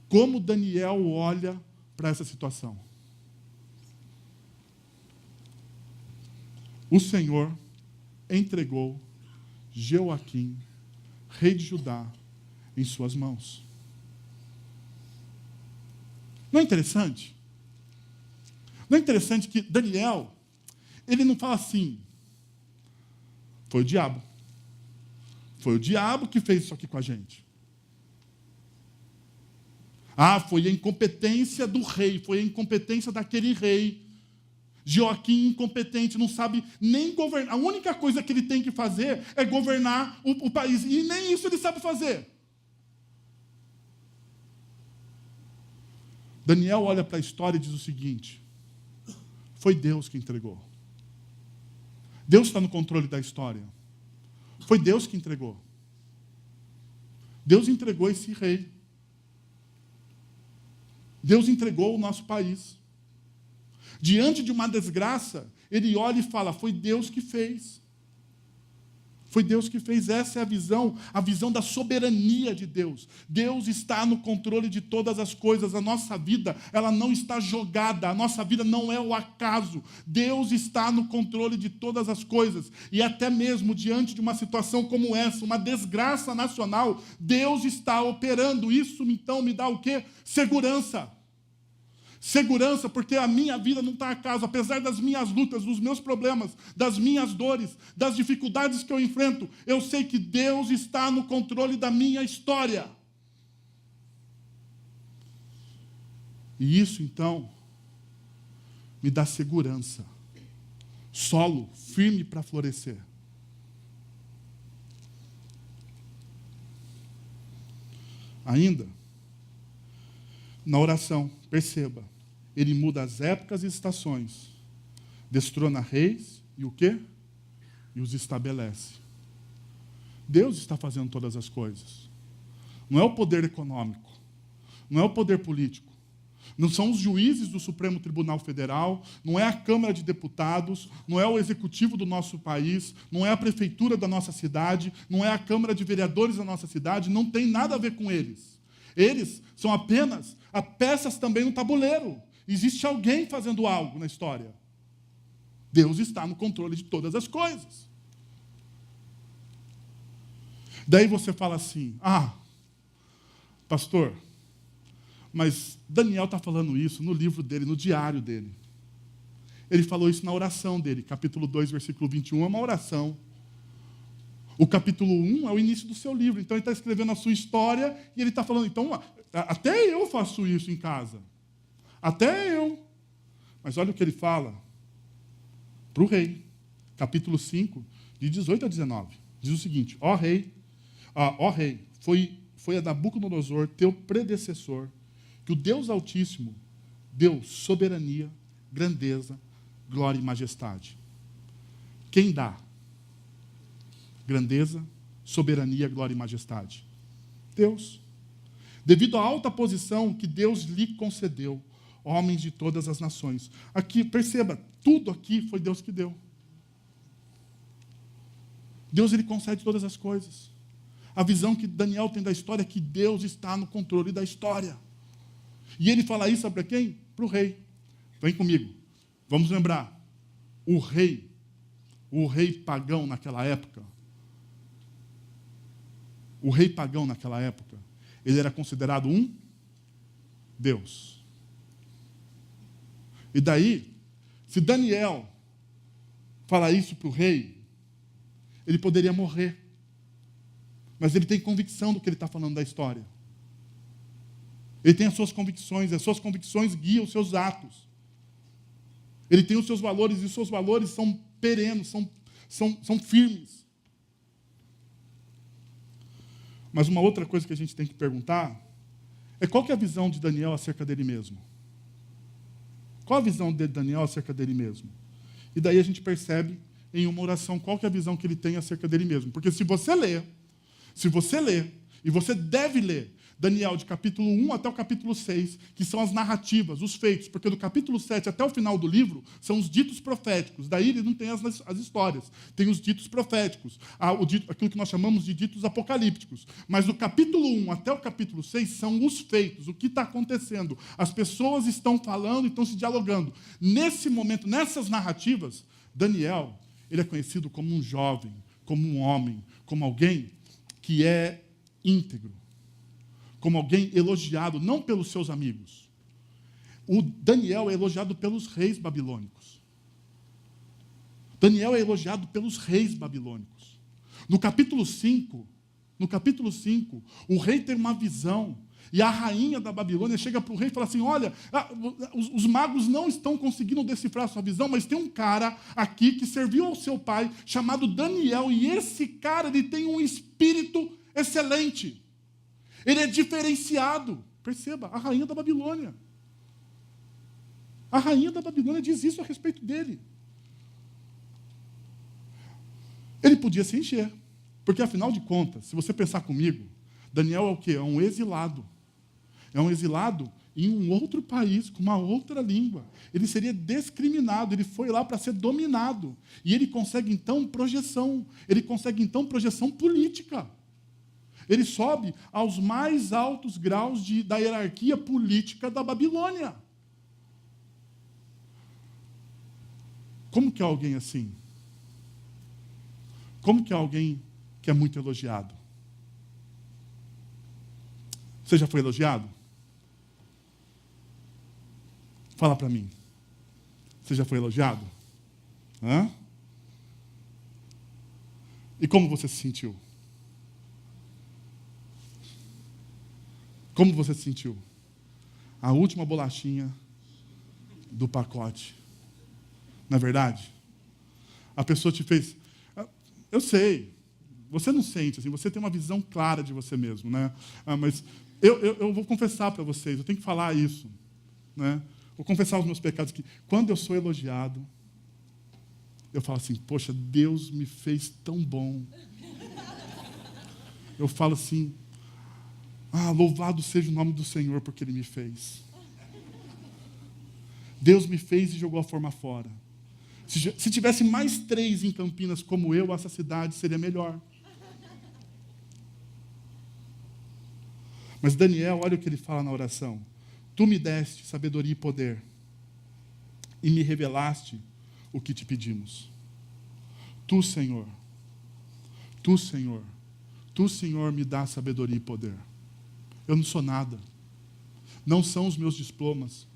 [SPEAKER 1] Como Daniel olha para essa situação? O Senhor entregou Jeoaquim, rei de Judá, em suas mãos. Não é interessante? Não é interessante que Daniel, ele não fala assim: foi o diabo. Foi o diabo que fez isso aqui com a gente. Foi a incompetência do rei, foi a incompetência daquele rei. Jeoaquim incompetente, não sabe nem governar. A única coisa que ele tem que fazer é governar o país. E nem isso ele sabe fazer. Daniel olha para a história e diz o seguinte: foi Deus que entregou. Deus está no controle da história. Foi Deus que entregou. Deus entregou esse rei. Deus entregou o nosso país. Diante de uma desgraça, ele olha e fala: foi Deus que fez. Foi Deus que fez. Essa é a visão da soberania de Deus. Deus está no controle de todas as coisas. A nossa vida, ela não está jogada. A nossa vida não é o acaso. Deus está no controle de todas as coisas. E até mesmo diante de uma situação como essa, uma desgraça nacional, Deus está operando. Isso, então, me dá o quê? Segurança. Segurança, porque a minha vida não está acaso. Apesar das minhas lutas, dos meus problemas, das minhas dores, das dificuldades que eu enfrento, eu sei que Deus está no controle da minha história. E isso, então, me dá segurança. Solo firme para florescer. Ainda, na oração, perceba, ele muda as épocas e estações, destrona reis e o quê? E os estabelece. Deus está fazendo todas as coisas. Não é o poder econômico, não é o poder político, Não são os juízes do Supremo Tribunal Federal, não é a Câmara de Deputados, não é o executivo do nosso país, não é a prefeitura da nossa cidade, não é a Câmara de Vereadores da nossa cidade, não tem nada a ver com eles. Eles são apenas peças também no tabuleiro. Existe alguém fazendo algo na história. Deus está no controle de todas as coisas. Daí você fala assim, pastor, mas Daniel está falando isso no livro dele, no diário dele. Ele falou isso na oração dele, capítulo 2, versículo 21, é uma oração. O capítulo 1 é o início do seu livro, então ele está escrevendo a sua história e ele está falando, então, até eu faço isso em casa. Até eu. Mas olha o que ele fala para o rei, capítulo 5, de 18 a 19. Diz o seguinte, ó rei, foi a Nabucodonosor, teu predecessor, que o Deus Altíssimo deu soberania, grandeza, glória e majestade. Quem dá grandeza, soberania, glória e majestade? Deus. Devido à alta posição que Deus lhe concedeu, homens de todas as nações. Aqui, perceba, tudo aqui foi Deus que deu. Deus, ele concede todas as coisas. A visão que Daniel tem da história é que Deus está no controle da história. E ele fala isso, sabe para quem? Para o rei. Vem comigo. Vamos lembrar. O rei pagão naquela época, ele era considerado um Deus. E daí, se Daniel falar isso para o rei, ele poderia morrer. Mas ele tem convicção do que ele está falando da história. Ele tem as suas convicções guiam os seus atos. Ele tem os seus valores, e os seus valores são perenes, são firmes. Mas uma outra coisa que a gente tem que perguntar é qual que é a visão de Daniel acerca dele mesmo? Qual a visão de Daniel acerca dele mesmo? E daí a gente percebe em uma oração qual que é a visão que ele tem acerca dele mesmo. Porque se você lê, e você deve ler, Daniel, de capítulo 1 até o capítulo 6, que são as narrativas, os feitos, porque do capítulo 7 até o final do livro são os ditos proféticos. Daí ele não tem as histórias, tem os ditos proféticos, aquilo que nós chamamos de ditos apocalípticos. Mas do capítulo 1 até o capítulo 6 são os feitos, o que está acontecendo. As pessoas estão falando e estão se dialogando. Nesse momento, nessas narrativas, Daniel, ele é conhecido como um jovem, como um homem, como alguém que é íntegro, como alguém elogiado, não pelos seus amigos. O Daniel é elogiado pelos reis babilônicos. Daniel é elogiado pelos reis babilônicos. No capítulo 5, o rei tem uma visão, e a rainha da Babilônia chega para o rei e fala assim, olha, os magos não estão conseguindo decifrar a sua visão, mas tem um cara aqui que serviu ao seu pai, chamado Daniel, e esse cara ele tem um espírito excelente. Ele é diferenciado. Perceba, a rainha da Babilônia. A rainha da Babilônia diz isso a respeito dele. Ele podia se encher. Porque, afinal de contas, se você pensar comigo, Daniel é o quê? É um exilado. É um exilado em um outro país, com uma outra língua. Ele seria discriminado, ele foi lá para ser dominado. E ele consegue, então, projeção. Ele consegue, então, projeção política. Ele sobe aos mais altos graus da hierarquia política da Babilônia. Como que é alguém assim? Como que é alguém que é muito elogiado? Você já foi elogiado? Fala para mim. Você já foi elogiado? Hã? E como você se sentiu? Como você se sentiu? A última bolachinha do pacote. Não é verdade? A pessoa te fez... Eu sei, você não sente, assim, você tem uma visão clara de você mesmo, né? Mas eu vou confessar para vocês, eu tenho que falar isso, né? Vou confessar os meus pecados aqui. Quando eu sou elogiado, eu falo assim, poxa, Deus me fez tão bom. Eu falo assim, louvado seja o nome do Senhor porque Ele me fez. Deus me fez e jogou a forma fora. Se tivesse mais 3 em Campinas como eu, essa cidade seria melhor. Mas Daniel, olha o que ele fala na oração. Tu me deste sabedoria e poder, e me revelaste o que te pedimos. Tu, Senhor, me dá sabedoria e poder. Eu não sou nada. Não são os meus diplomas.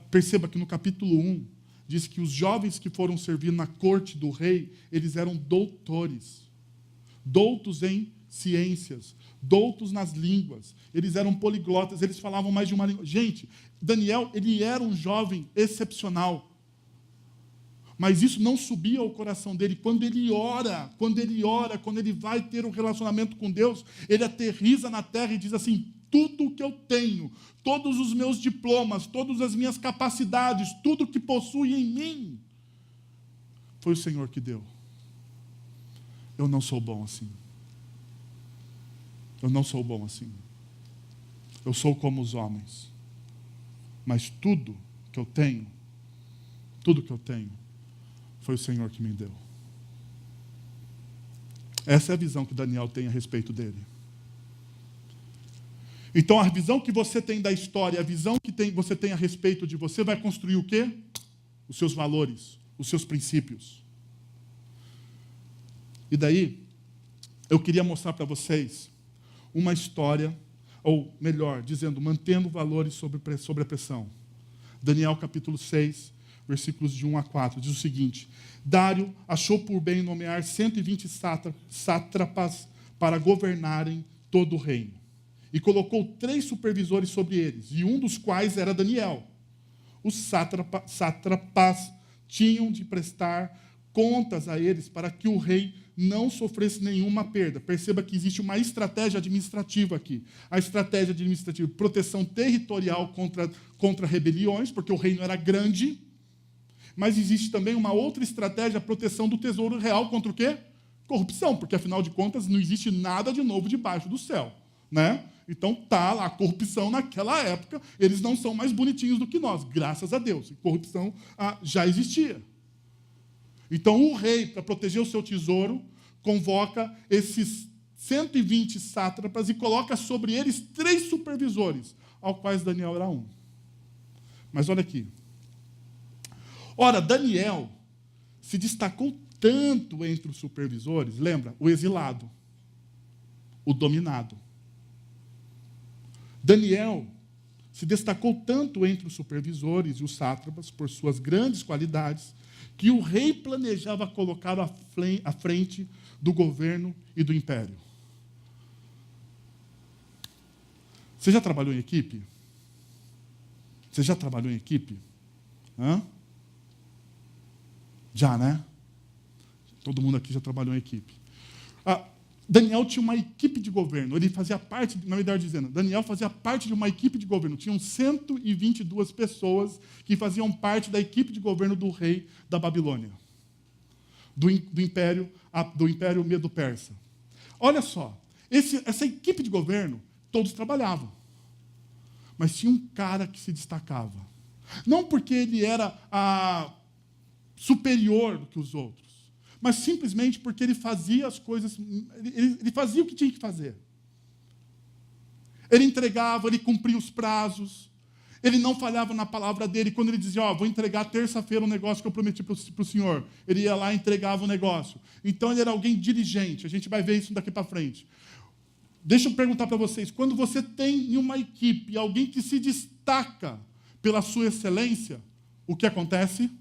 [SPEAKER 1] Perceba que no capítulo 1, diz que os jovens que foram servir na corte do rei, eles eram doutores. Doutos em ciências, doutos nas línguas. Eles eram poliglotas, eles falavam mais de uma língua. Gente, Daniel, ele era um jovem excepcional. Mas isso não subia ao coração dele. Quando ele ora, quando ele vai ter um relacionamento com Deus, ele aterriza na terra e diz assim: tudo o que eu tenho, todos os meus diplomas, todas as minhas capacidades, tudo que possui em mim, foi o Senhor que deu. Eu não sou bom assim. Eu não sou bom assim. Eu sou como os homens. Mas tudo que eu tenho, foi o Senhor que me deu. Essa é a visão que Daniel tem a respeito dele. Então, a visão que você tem da história, a visão que você tem a respeito de você, vai construir o quê? Os seus valores, os seus princípios. E daí, eu queria mostrar para vocês uma história, ou melhor, dizendo, mantendo valores sobre a pressão. Daniel capítulo 6, versículos de 1 a 4, diz o seguinte: Dário achou por bem nomear 120 sátrapas para governarem todo o reino. E colocou 3 supervisores sobre eles, e um dos quais era Daniel. Os sátrapas tinham de prestar contas a eles para que o rei não sofresse nenhuma perda. Perceba que existe uma estratégia administrativa aqui. A estratégia administrativa, proteção territorial contra rebeliões, porque o reino era grande. Mas existe também uma outra estratégia, a proteção do tesouro real contra o quê? Corrupção, porque, afinal de contas, não existe nada de novo debaixo do céu, né? Então, tá lá, a corrupção naquela época, eles não são mais bonitinhos do que nós, graças a Deus. Corrupção já existia. Então, o rei, para proteger o seu tesouro, convoca esses 120 sátrapas e coloca sobre eles 3 supervisores, ao quais Daniel era um. Mas olha aqui. Ora, Daniel se destacou tanto entre os supervisores, lembra? O exilado, o dominado. Daniel se destacou tanto entre os supervisores e os sátrapas por suas grandes qualidades que o rei planejava colocá-lo à frente do governo e do império. Você já trabalhou em equipe? Você já trabalhou em equipe? Hã? Já, né? Todo mundo aqui já trabalhou em equipe. Daniel tinha uma equipe de governo. Ele fazia parte, na verdade dizendo, Daniel fazia parte de uma equipe de governo. Tinham 122 pessoas que faziam parte da equipe de governo do rei da Babilônia, do império Medo-Persa. Olha só, essa equipe de governo, todos trabalhavam. Mas tinha um cara que se destacava. Não porque ele era superior do que os outros, mas simplesmente porque ele fazia as coisas, ele fazia o que tinha que fazer. Ele entregava, ele cumpria os prazos, ele não falhava na palavra dele. Quando ele dizia, vou entregar terça-feira um negócio que eu prometi para o senhor, ele ia lá e entregava o negócio. Então, ele era alguém diligente. A gente vai ver isso daqui para frente. Deixa eu perguntar para vocês, quando você tem em uma equipe alguém que se destaca pela sua excelência, o que acontece?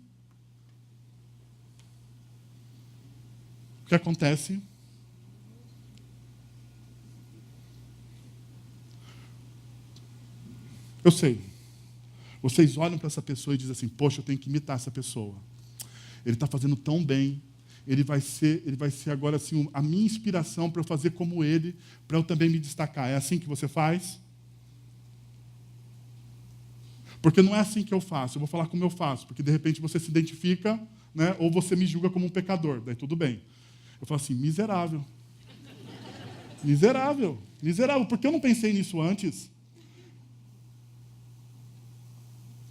[SPEAKER 1] O que acontece? Eu sei. Vocês olham para essa pessoa e dizem assim, poxa, eu tenho que imitar essa pessoa. Ele está fazendo tão bem. Ele vai ser agora assim, a minha inspiração para eu fazer como ele, para eu também me destacar. É assim que você faz? Porque não é assim que eu faço. Eu vou falar como eu faço, porque de repente você se identifica, né, ou você me julga como um pecador. Daí tudo bem. Eu falo assim, miserável. Miserável. Miserável. Por que eu não pensei nisso antes?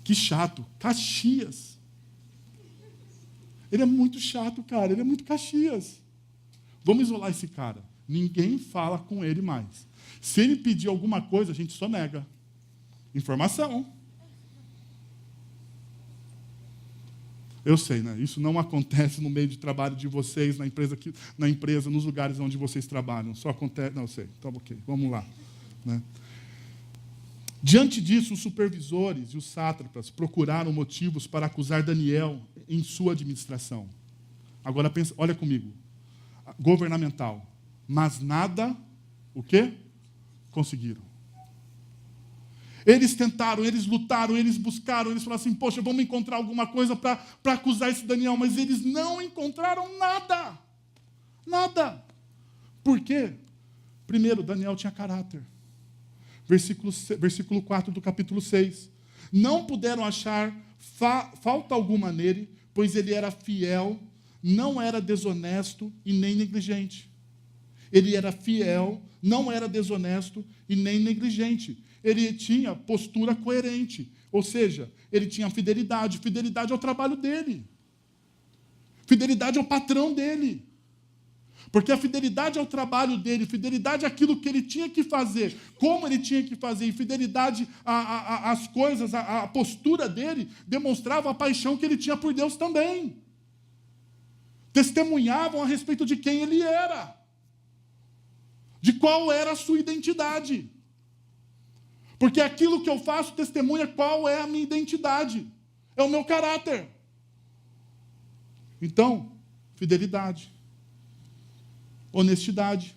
[SPEAKER 1] Que chato. Caxias. Ele é muito chato, cara. Ele é muito Caxias. Vamos isolar esse cara. Ninguém fala com ele mais. Se ele pedir alguma coisa, a gente só nega. Informação. Eu sei, né? Isso não acontece no meio de trabalho de vocês, na empresa, nos lugares onde vocês trabalham. Só acontece... Não, eu sei. Então, ok. Vamos lá. Né? Diante disso, os supervisores e os sátrapas procuraram motivos para acusar Daniel em sua administração. Agora, pensa, olha comigo. Governamental. Mas nada, o quê? Conseguiram. Eles tentaram, eles lutaram, eles buscaram, eles falaram assim, poxa, vamos encontrar alguma coisa para acusar esse Daniel, mas eles não encontraram nada. Nada. Por quê? Primeiro, Daniel tinha caráter. Versículo 4 do capítulo 6. Não puderam achar falta alguma nele, pois ele era fiel, não era desonesto e nem negligente. Ele era fiel, não era desonesto e nem negligente. Ele tinha postura coerente, ou seja, ele tinha fidelidade. Fidelidade ao trabalho dele. Fidelidade ao patrão dele. Porque a fidelidade ao trabalho dele, fidelidade àquilo que ele tinha que fazer, como ele tinha que fazer, e fidelidade às coisas, a postura dele, demonstrava a paixão que ele tinha por Deus também. Testemunhavam a respeito de quem ele era, de qual era a sua identidade. Porque aquilo que eu faço testemunha qual é a minha identidade, é o meu caráter. Então, fidelidade. Honestidade.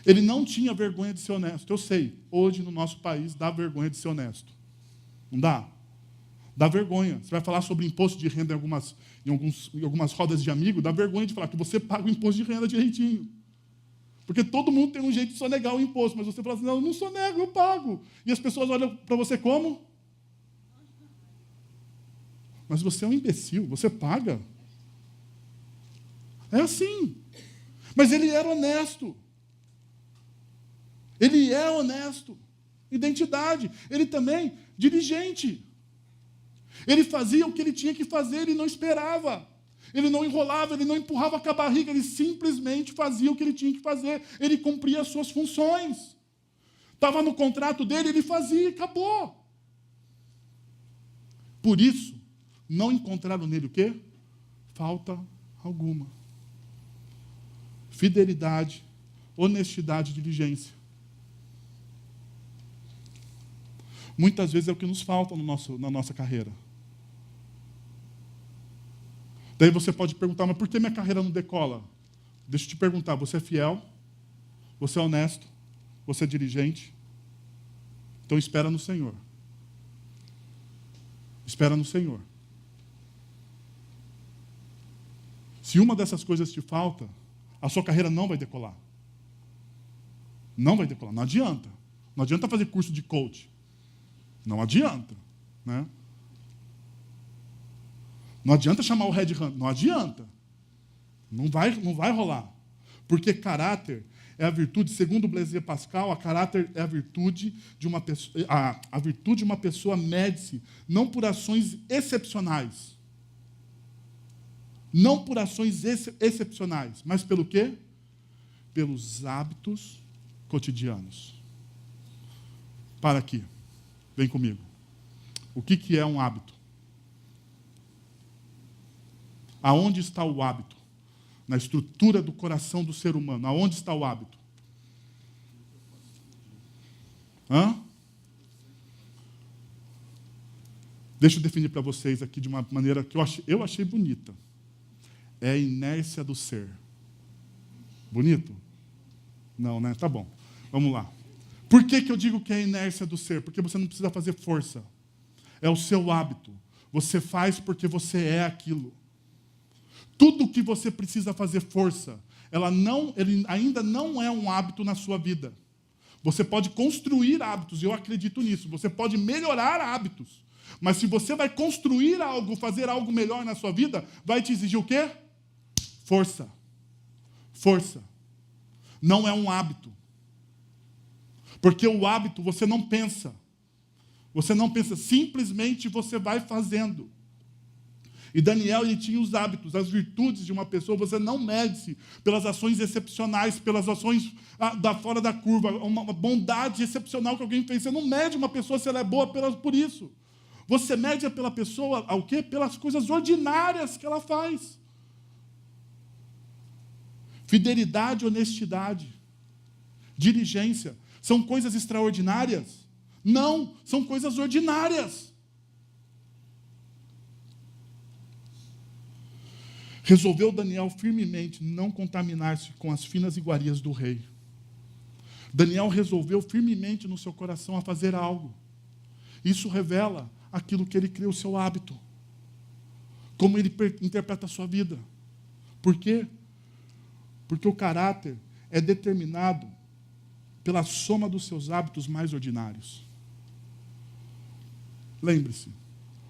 [SPEAKER 1] Ele não tinha vergonha de ser honesto. Eu sei, hoje no nosso país dá vergonha de ser honesto. Não dá? Dá vergonha. Você vai falar sobre imposto de renda em algumas rodas de amigo, dá vergonha de falar que você paga o imposto de renda direitinho. Porque todo mundo tem um jeito de sonegar o imposto, mas você fala assim, não, eu não sonego, eu pago. E as pessoas olham para você como? Mas você é um imbecil, você paga. É assim. Mas ele era honesto. Ele é honesto. Identidade. Ele também, diligente. Ele fazia o que ele tinha que fazer, ele não esperava. Ele não enrolava, ele não empurrava com a barriga, ele simplesmente fazia o que ele tinha que fazer. Ele cumpria as suas funções. Estava no contrato dele, ele fazia, acabou. Por isso, não encontraram nele o quê? Falta alguma. Fidelidade, honestidade, diligência. Muitas vezes é o que nos falta na nossa carreira. Daí você pode perguntar, mas por que minha carreira não decola? Deixa eu te perguntar, você é fiel? Você é honesto? Você é diligente? Então espera no Senhor. Espera no Senhor. Se uma dessas coisas te falta, a sua carreira não vai decolar. Não vai decolar, não adianta. Não adianta fazer curso de coach. Não adianta. Né? Não adianta chamar o headhunter. Não adianta. Não vai rolar. Porque caráter é a virtude, segundo Blaise Pascal, a caráter é a virtude de uma pessoa. A virtude de uma pessoa mede-se não por ações excepcionais. Não por ações excepcionais, mas pelo quê? Pelos hábitos cotidianos. Para aqui. Vem comigo. O que é um hábito? Aonde está o hábito? Na estrutura do coração do ser humano. Aonde está o hábito? Deixa eu definir para vocês aqui de uma maneira que eu achei bonita. É a inércia do ser. Bonito? Não, né? Tá bom. Vamos lá. Por que eu digo que é a inércia do ser? Porque você não precisa fazer força. É o seu hábito. Você faz porque você é aquilo. Tudo o que você precisa fazer força, ele ainda não é um hábito na sua vida. Você pode construir hábitos, eu acredito nisso. Você pode melhorar hábitos. Mas se você vai construir algo, fazer algo melhor na sua vida, vai te exigir o quê? Força. Força. Não é um hábito. Porque o hábito você não pensa. Você não pensa, simplesmente você vai fazendo. E Daniel, ele tinha os hábitos, as virtudes de uma pessoa. Você não mede-se pelas ações excepcionais, pelas ações da fora da curva, uma bondade excepcional que alguém fez. Você não mede uma pessoa se ela é boa por isso. Você mede pela pessoa, ao quê? Pelas coisas ordinárias que ela faz. Fidelidade, honestidade, diligência. São coisas extraordinárias? Não, são coisas ordinárias. Resolveu Daniel firmemente não contaminar-se com as finas iguarias do rei. Daniel resolveu firmemente no seu coração a fazer algo. Isso revela aquilo que ele criou, o seu hábito. Como ele interpreta a sua vida. Por quê? Porque o caráter é determinado pela soma dos seus hábitos mais ordinários. Lembre-se,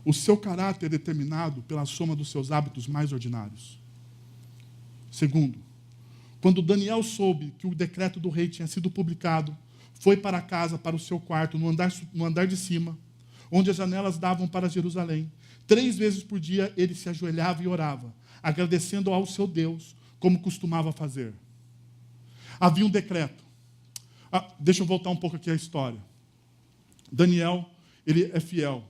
[SPEAKER 1] o seu caráter é determinado pela soma dos seus hábitos mais ordinários. Segundo, quando Daniel soube que o decreto do rei tinha sido publicado, foi para casa, para o seu quarto, no andar de cima, onde as janelas davam para Jerusalém. 3 vezes por dia ele se ajoelhava e orava, agradecendo ao seu Deus, como costumava fazer. Havia um decreto. Deixa eu voltar um pouco aqui à história. Daniel, ele é fiel.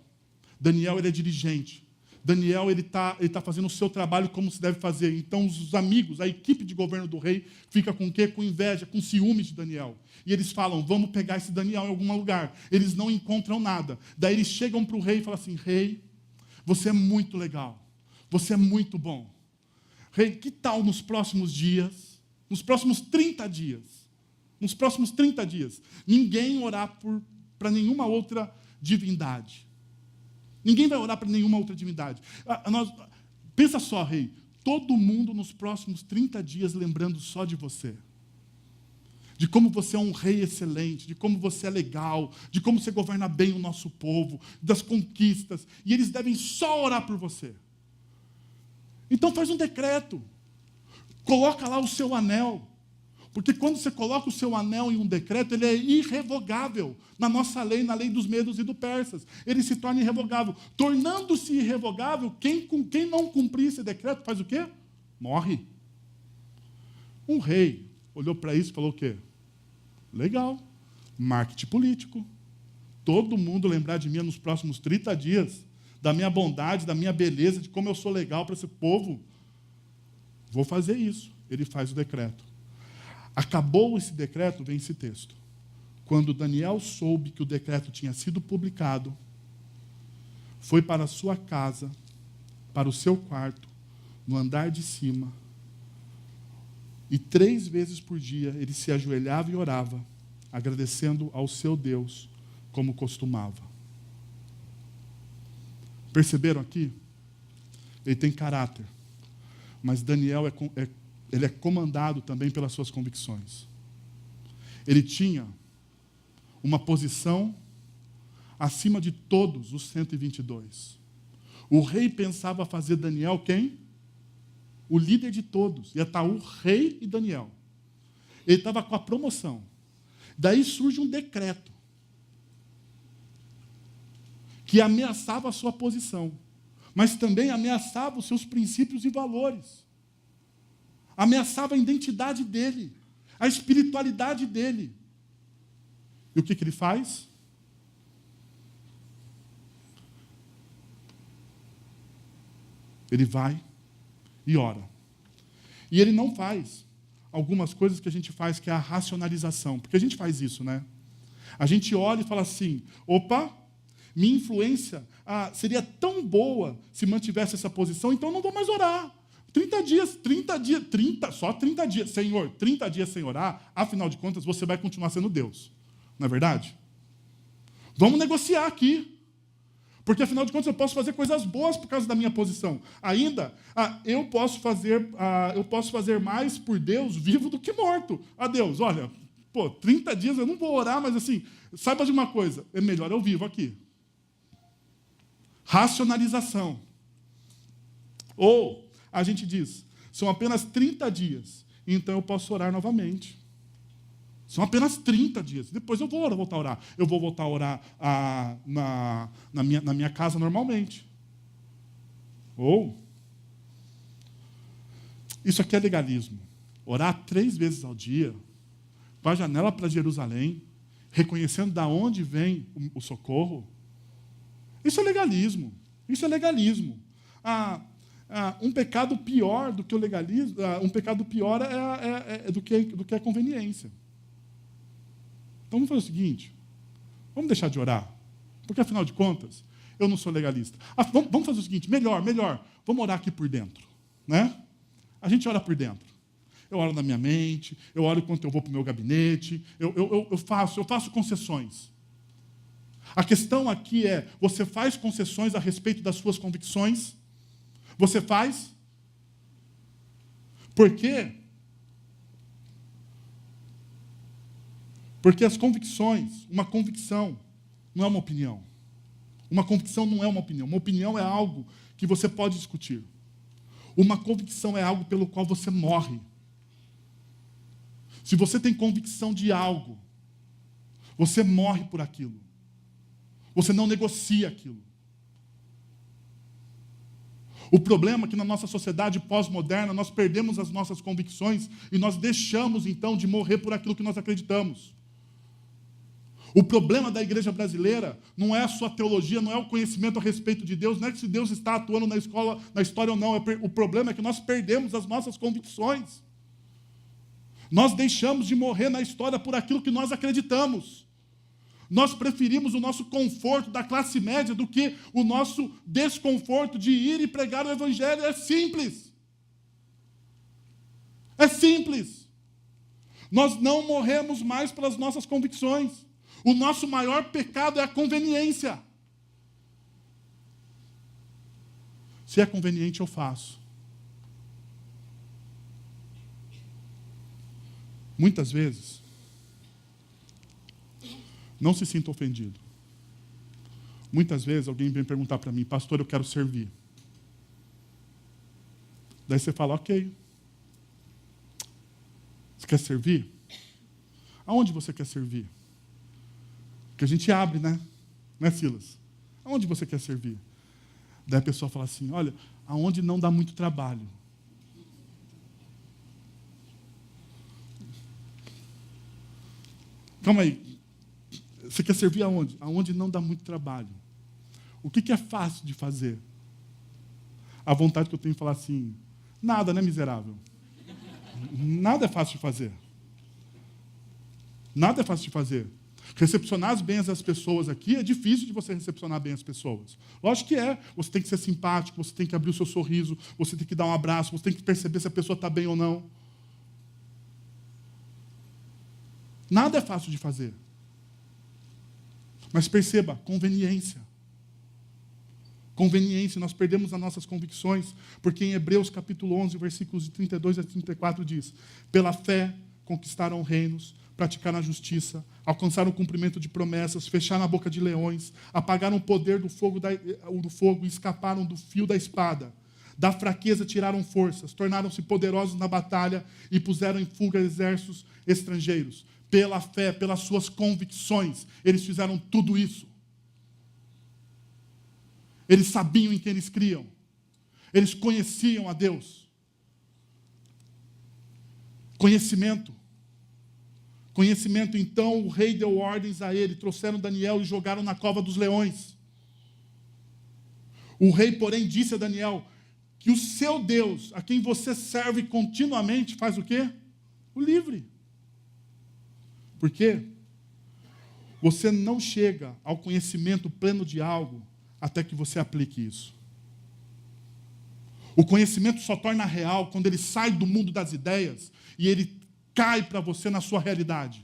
[SPEAKER 1] Daniel, ele é diligente. Daniel, ele tá fazendo o seu trabalho como se deve fazer. Então, os amigos, a equipe de governo do rei, fica com o quê? Com inveja, com ciúmes de Daniel. E eles falam, vamos pegar esse Daniel em algum lugar. Eles não encontram nada. Daí eles chegam para o rei e falam assim, rei, você é muito legal. Você é muito bom. Rei, que tal nos próximos dias, nos próximos 30 dias, ninguém orar para nenhuma outra divindade. Ninguém vai orar para nenhuma outra divindade. Pensa só, rei, todo mundo nos próximos 30 dias lembrando só de você. De como você é um rei excelente, de como você é legal, de como você governa bem o nosso povo, das conquistas. E eles devem só orar por você. Então faz um decreto. Coloca lá o seu anel. Porque quando você coloca o seu anel em um decreto, ele é irrevogável. Na nossa lei, na lei dos medos e dos persas. Ele se torna irrevogável. Tornando-se irrevogável, quem não cumprir esse decreto faz o quê? Morre. Um rei olhou para isso e falou o quê? Legal. Marketing político. Todo mundo lembrar de mim nos próximos 30 dias, da minha bondade, da minha beleza, de como eu sou legal para esse povo. Vou fazer isso. Ele faz o decreto. Acabou esse decreto, vem esse texto. Quando Daniel soube que o decreto tinha sido publicado, foi para a sua casa, para o seu quarto, no andar de cima, e 3 vezes por dia ele se ajoelhava e orava, agradecendo ao seu Deus, como costumava. Perceberam aqui? Ele tem caráter, mas Daniel ele é comandado também pelas suas convicções. Ele tinha uma posição acima de todos os 122. O rei pensava fazer Daniel quem? O líder de todos. Ia estar o rei e Daniel. Ele estava com a promoção. Daí surge um decreto que ameaçava a sua posição, mas também ameaçava os seus princípios e valores. Ameaçava a identidade dele, a espiritualidade dele. E o que ele faz? Ele vai e ora. E ele não faz algumas coisas que a gente faz, que é a racionalização. Porque a gente faz isso, né? A gente olha e fala assim, opa, minha influência seria tão boa se mantivesse essa posição, então eu não vou mais orar. 30 dias, só 30 dias. Senhor, 30 dias sem orar, afinal de contas, você vai continuar sendo Deus. Não é verdade? Vamos negociar aqui. Porque, afinal de contas, eu posso fazer coisas boas por causa da minha posição. Ainda, eu posso fazer mais por Deus vivo do que morto. Deus, olha, 30 dias eu não vou orar, mas assim, saiba de uma coisa, é melhor eu vivo aqui. Racionalização. Ou a gente diz, são apenas 30 dias, então eu posso orar novamente. São apenas 30 dias. Depois eu vou voltar a orar. Eu vou voltar a orar na minha casa normalmente. Ou, isso aqui é legalismo. Orar 3 vezes ao dia, com a janela para Jerusalém, reconhecendo de onde vem o socorro. Isso é legalismo. Isso é legalismo. Um pecado pior do que o legalismo, um pecado pior do que a conveniência. Então vamos fazer o seguinte, vamos deixar de orar, porque afinal de contas, eu não sou legalista. Vamos fazer o seguinte, melhor, vamos orar aqui por dentro, né? A gente ora por dentro. Eu oro na minha mente, eu oro enquanto eu vou para o meu gabinete, eu faço concessões. A questão aqui é, você faz concessões a respeito das suas convicções? Você faz? Por quê? Porque as convicções, uma convicção não é uma opinião. Uma convicção não é uma opinião. Uma opinião é algo que você pode discutir. Uma convicção é algo pelo qual você morre. Se você tem convicção de algo, você morre por aquilo. Você não negocia aquilo. O problema é que na nossa sociedade pós-moderna nós perdemos as nossas convicções e nós deixamos, então, de morrer por aquilo que nós acreditamos. O problema da igreja brasileira não é a sua teologia, não é o conhecimento a respeito de Deus, não é que se Deus está atuando na história ou não. O problema é que nós perdemos as nossas convicções. Nós deixamos de morrer na história por aquilo que nós acreditamos. Nós preferimos o nosso conforto da classe média do que o nosso desconforto de ir e pregar o evangelho. É simples. É simples. Nós não morremos mais pelas nossas convicções. O nosso maior pecado é a conveniência. Se é conveniente, eu faço. Muitas vezes, não se sinta ofendido. Muitas vezes alguém vem perguntar para mim, pastor, eu quero servir. Daí você fala, ok. Você quer servir? Aonde você quer servir? Porque a gente abre, né? Né, Silas? Aonde você quer servir? Daí a pessoa fala assim, olha, aonde não dá muito trabalho. Calma aí. Você quer servir aonde? Aonde não dá muito trabalho. O que é fácil de fazer? A vontade que eu tenho de falar assim, nada, né, miserável? Nada é fácil de fazer. Nada é fácil de fazer. Recepcionar as bens das pessoas aqui é difícil de você recepcionar bem as pessoas. Lógico que é. Você tem que ser simpático, você tem que abrir o seu sorriso, você tem que dar um abraço, você tem que perceber se a pessoa está bem ou não. Nada é fácil de fazer. Mas perceba, conveniência. Conveniência, nós perdemos as nossas convicções, porque em Hebreus capítulo 11, versículos de 32 a 34 diz, pela fé conquistaram reinos, praticaram a justiça, alcançaram o cumprimento de promessas, fecharam a boca de leões, apagaram o poder do fogo e escaparam do fio da espada. Da fraqueza tiraram forças, tornaram-se poderosos na batalha e puseram em fuga exércitos estrangeiros. Pela fé, pelas suas convicções, eles fizeram tudo isso. Eles sabiam em quem eles criam. Eles conheciam a Deus. Conhecimento. Conhecimento, então, o rei deu ordens a ele, trouxeram Daniel e jogaram na cova dos leões. O rei, porém, disse a Daniel que o seu Deus, a quem você serve continuamente, faz o quê? O livre. Por quê? Você não chega ao conhecimento pleno de algo até que você aplique isso. O conhecimento só torna real quando ele sai do mundo das ideias e ele cai para você na sua realidade.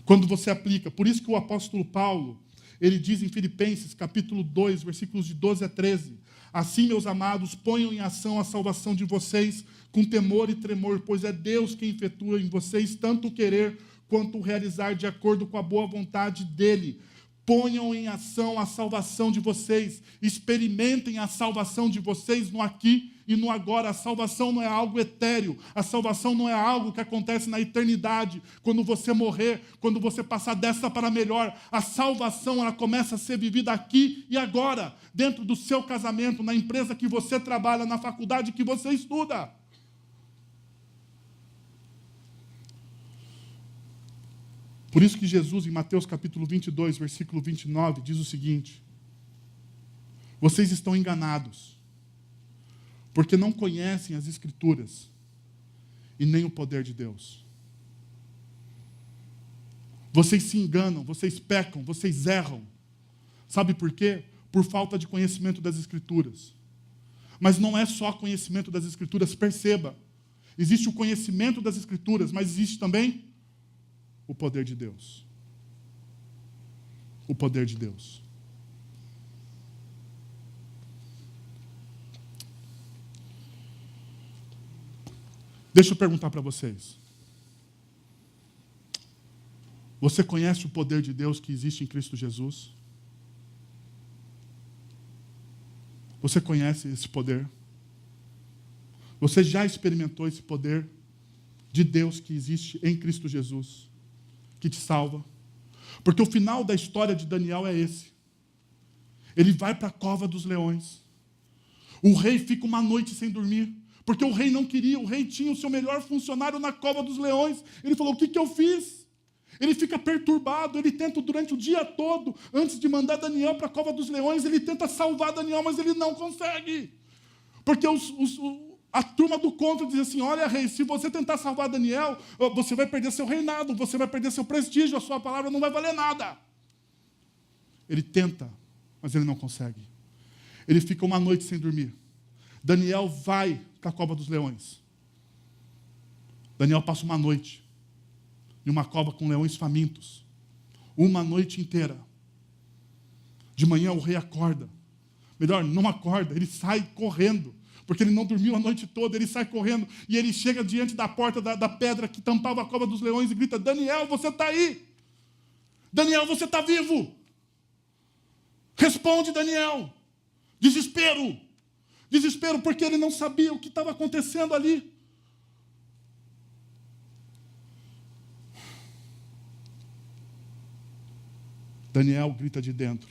[SPEAKER 1] Quando você aplica. Por isso que o apóstolo Paulo, ele diz em Filipenses, capítulo 2, versículos de 12 a 13, assim, meus amados, ponham em ação a salvação de vocês com temor e tremor, pois é Deus quem efetua em vocês tanto o querer quanto o realizar de acordo com a boa vontade dele. Ponham em ação a salvação de vocês. Experimentem a salvação de vocês no aqui e no agora. A salvação não é algo etéreo. A salvação não é algo que acontece na eternidade. Quando você morrer, quando você passar dessa para melhor. A salvação, ela começa a ser vivida aqui e agora. Dentro do seu casamento, na empresa que você trabalha, na faculdade que você estuda. Por isso que Jesus, em Mateus capítulo 22, versículo 29, diz o seguinte: vocês estão enganados, porque não conhecem as Escrituras e nem o poder de Deus. Vocês se enganam, vocês pecam, vocês erram. Sabe por quê? Por falta de conhecimento das Escrituras. Mas não é só conhecimento das Escrituras, perceba. Existe o conhecimento das Escrituras, mas existe também o poder de Deus. O poder de Deus. Deixa eu perguntar para vocês. Você conhece o poder de Deus que existe em Cristo Jesus? Você conhece esse poder? Você já experimentou esse poder de Deus que existe em Cristo Jesus, que te salva? Porque o final da história de Daniel é esse. Ele vai para a cova dos leões. O rei fica uma noite sem dormir, porque o rei não queria. O rei tinha o seu melhor funcionário na cova dos leões. Ele falou: o que eu fiz? Ele fica perturbado. Ele tenta durante o dia todo, antes de mandar Daniel para a cova dos leões, ele tenta salvar Daniel, mas ele não consegue. Porque a turma do contra diz assim: olha, rei, se você tentar salvar Daniel, você vai perder seu reinado, você vai perder seu prestígio, a sua palavra não vai valer nada. Ele tenta, mas ele não consegue. Ele fica uma noite sem dormir. Daniel vai para a cova dos leões. Daniel passa uma noite em uma cova com leões famintos. Uma noite inteira. De manhã o rei acorda. Melhor, não acorda, ele sai correndo. Porque ele não dormiu a noite toda, ele sai correndo. E ele chega diante da porta da pedra que tampava a cova dos leões e grita: Daniel, você está aí? Daniel, você está vivo? Responde, Daniel. Desespero. Desespero, porque ele não sabia o que estava acontecendo ali. Daniel grita de dentro: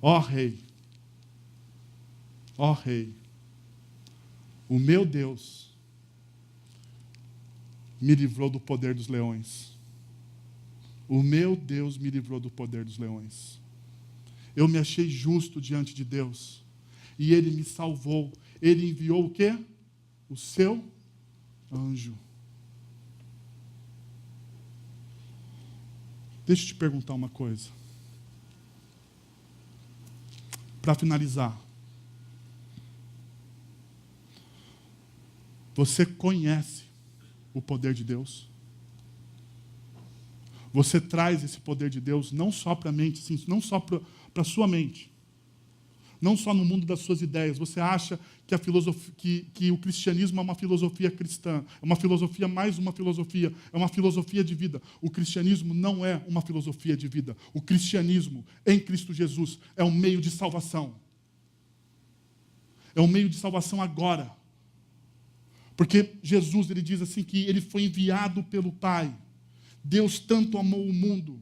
[SPEAKER 1] ó rei, ó rei, o meu Deus me livrou do poder dos leões. O meu Deus me livrou do poder dos leões. Eu me achei justo diante de Deus. E Ele me salvou. Ele enviou o quê? O seu anjo. Deixa eu te perguntar uma coisa. Para finalizar. Você conhece o poder de Deus? Você traz esse poder de Deus não só para a mente, sim, não só para a sua mente. Não só no mundo das suas ideias. Você acha que, que o cristianismo é uma filosofia cristã. É uma filosofia mais uma filosofia. É uma filosofia de vida. O cristianismo não é uma filosofia de vida. O cristianismo, em Cristo Jesus, é um meio de salvação. É um meio de salvação agora. Porque Jesus, ele diz assim que ele foi enviado pelo Pai. Deus tanto amou o mundo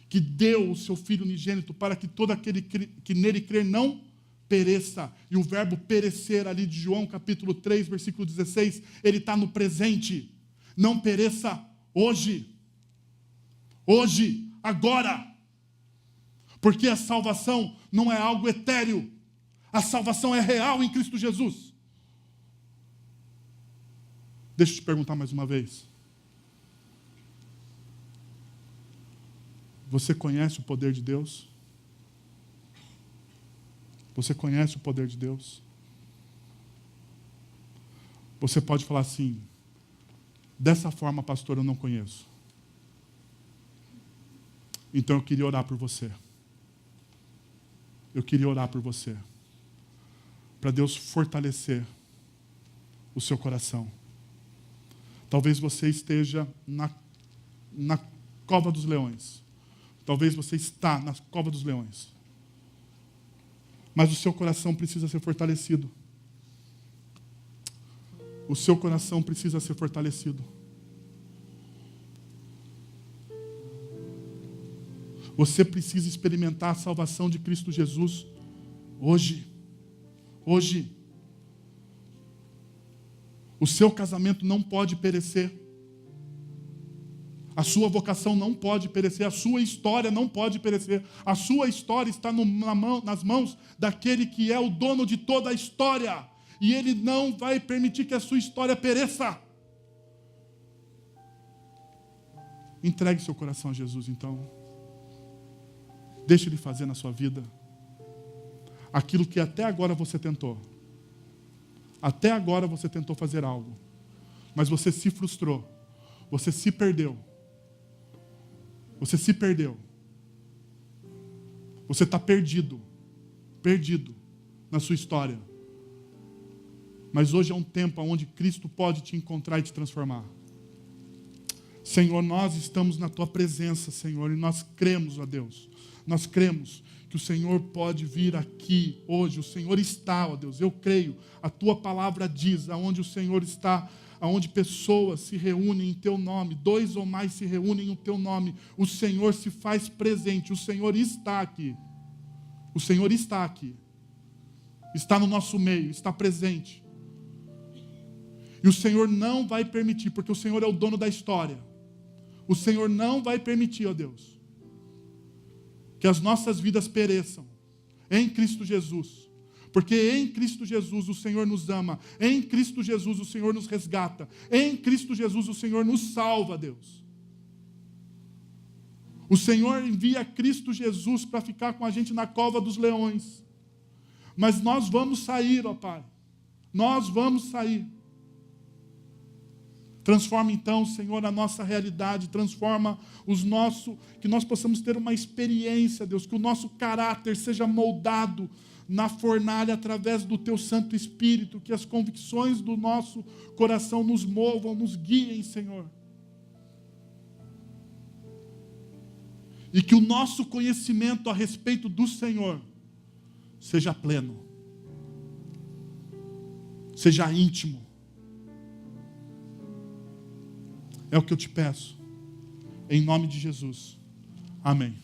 [SPEAKER 1] que deu o seu Filho unigênito para que todo aquele que nele crer não pereça. E o verbo perecer ali de João capítulo 3, versículo 16, ele está no presente. Não pereça hoje. Hoje, agora. Porque a salvação não é algo etéreo. A salvação é real em Cristo Jesus. Deixa eu te perguntar mais uma vez. Você conhece o poder de Deus? Você conhece o poder de Deus? Você pode falar assim: dessa forma, pastor, eu não conheço. Então eu queria orar por você. Eu queria orar por você. Para Deus fortalecer o seu coração. Talvez você esteja na cova dos leões. Talvez você está na cova dos leões. Mas o seu coração precisa ser fortalecido. O seu coração precisa ser fortalecido. Você precisa experimentar a salvação de Cristo Jesus hoje. Hoje. O seu casamento não pode perecer. A sua vocação não pode perecer. A sua história não pode perecer. A sua história está nas mãos daquele que é o dono de toda a história. E Ele não vai permitir que a sua história pereça. Entregue seu coração a Jesus, então. Deixe Ele fazer na sua vida aquilo que até agora você tentou. Até agora você tentou fazer algo, mas você se frustrou. Você se perdeu. Você se perdeu. Você está perdido. Perdido na sua história. Mas hoje é um tempo onde Cristo pode te encontrar e te transformar. Senhor, nós estamos na Tua presença, Senhor, e nós cremos, ó Deus. Nós cremos que o Senhor pode vir aqui hoje. O Senhor está, ó Deus, eu creio. A Tua palavra diz, aonde o Senhor está, aonde pessoas se reúnem em Teu nome, 2 ou mais se reúnem em Teu nome, o Senhor se faz presente, o Senhor está aqui. O Senhor está aqui. Está no nosso meio, está presente. E o Senhor não vai permitir, porque o Senhor é o dono da história. O Senhor não vai permitir, ó Deus, que as nossas vidas pereçam em Cristo Jesus. Porque em Cristo Jesus o Senhor nos ama. Em Cristo Jesus o Senhor nos resgata. Em Cristo Jesus o Senhor nos salva, Deus. O Senhor envia Cristo Jesus para ficar com a gente na cova dos leões. Mas nós vamos sair, ó Pai. Nós vamos sair. Transforma então, Senhor, a nossa realidade, transforma que nós possamos ter uma experiência, Deus, que o nosso caráter seja moldado na fornalha através do Teu Santo Espírito, que as convicções do nosso coração nos movam, nos guiem, Senhor. E que o nosso conhecimento a respeito do Senhor seja pleno, seja íntimo. É o que eu te peço. Em nome de Jesus. Amém.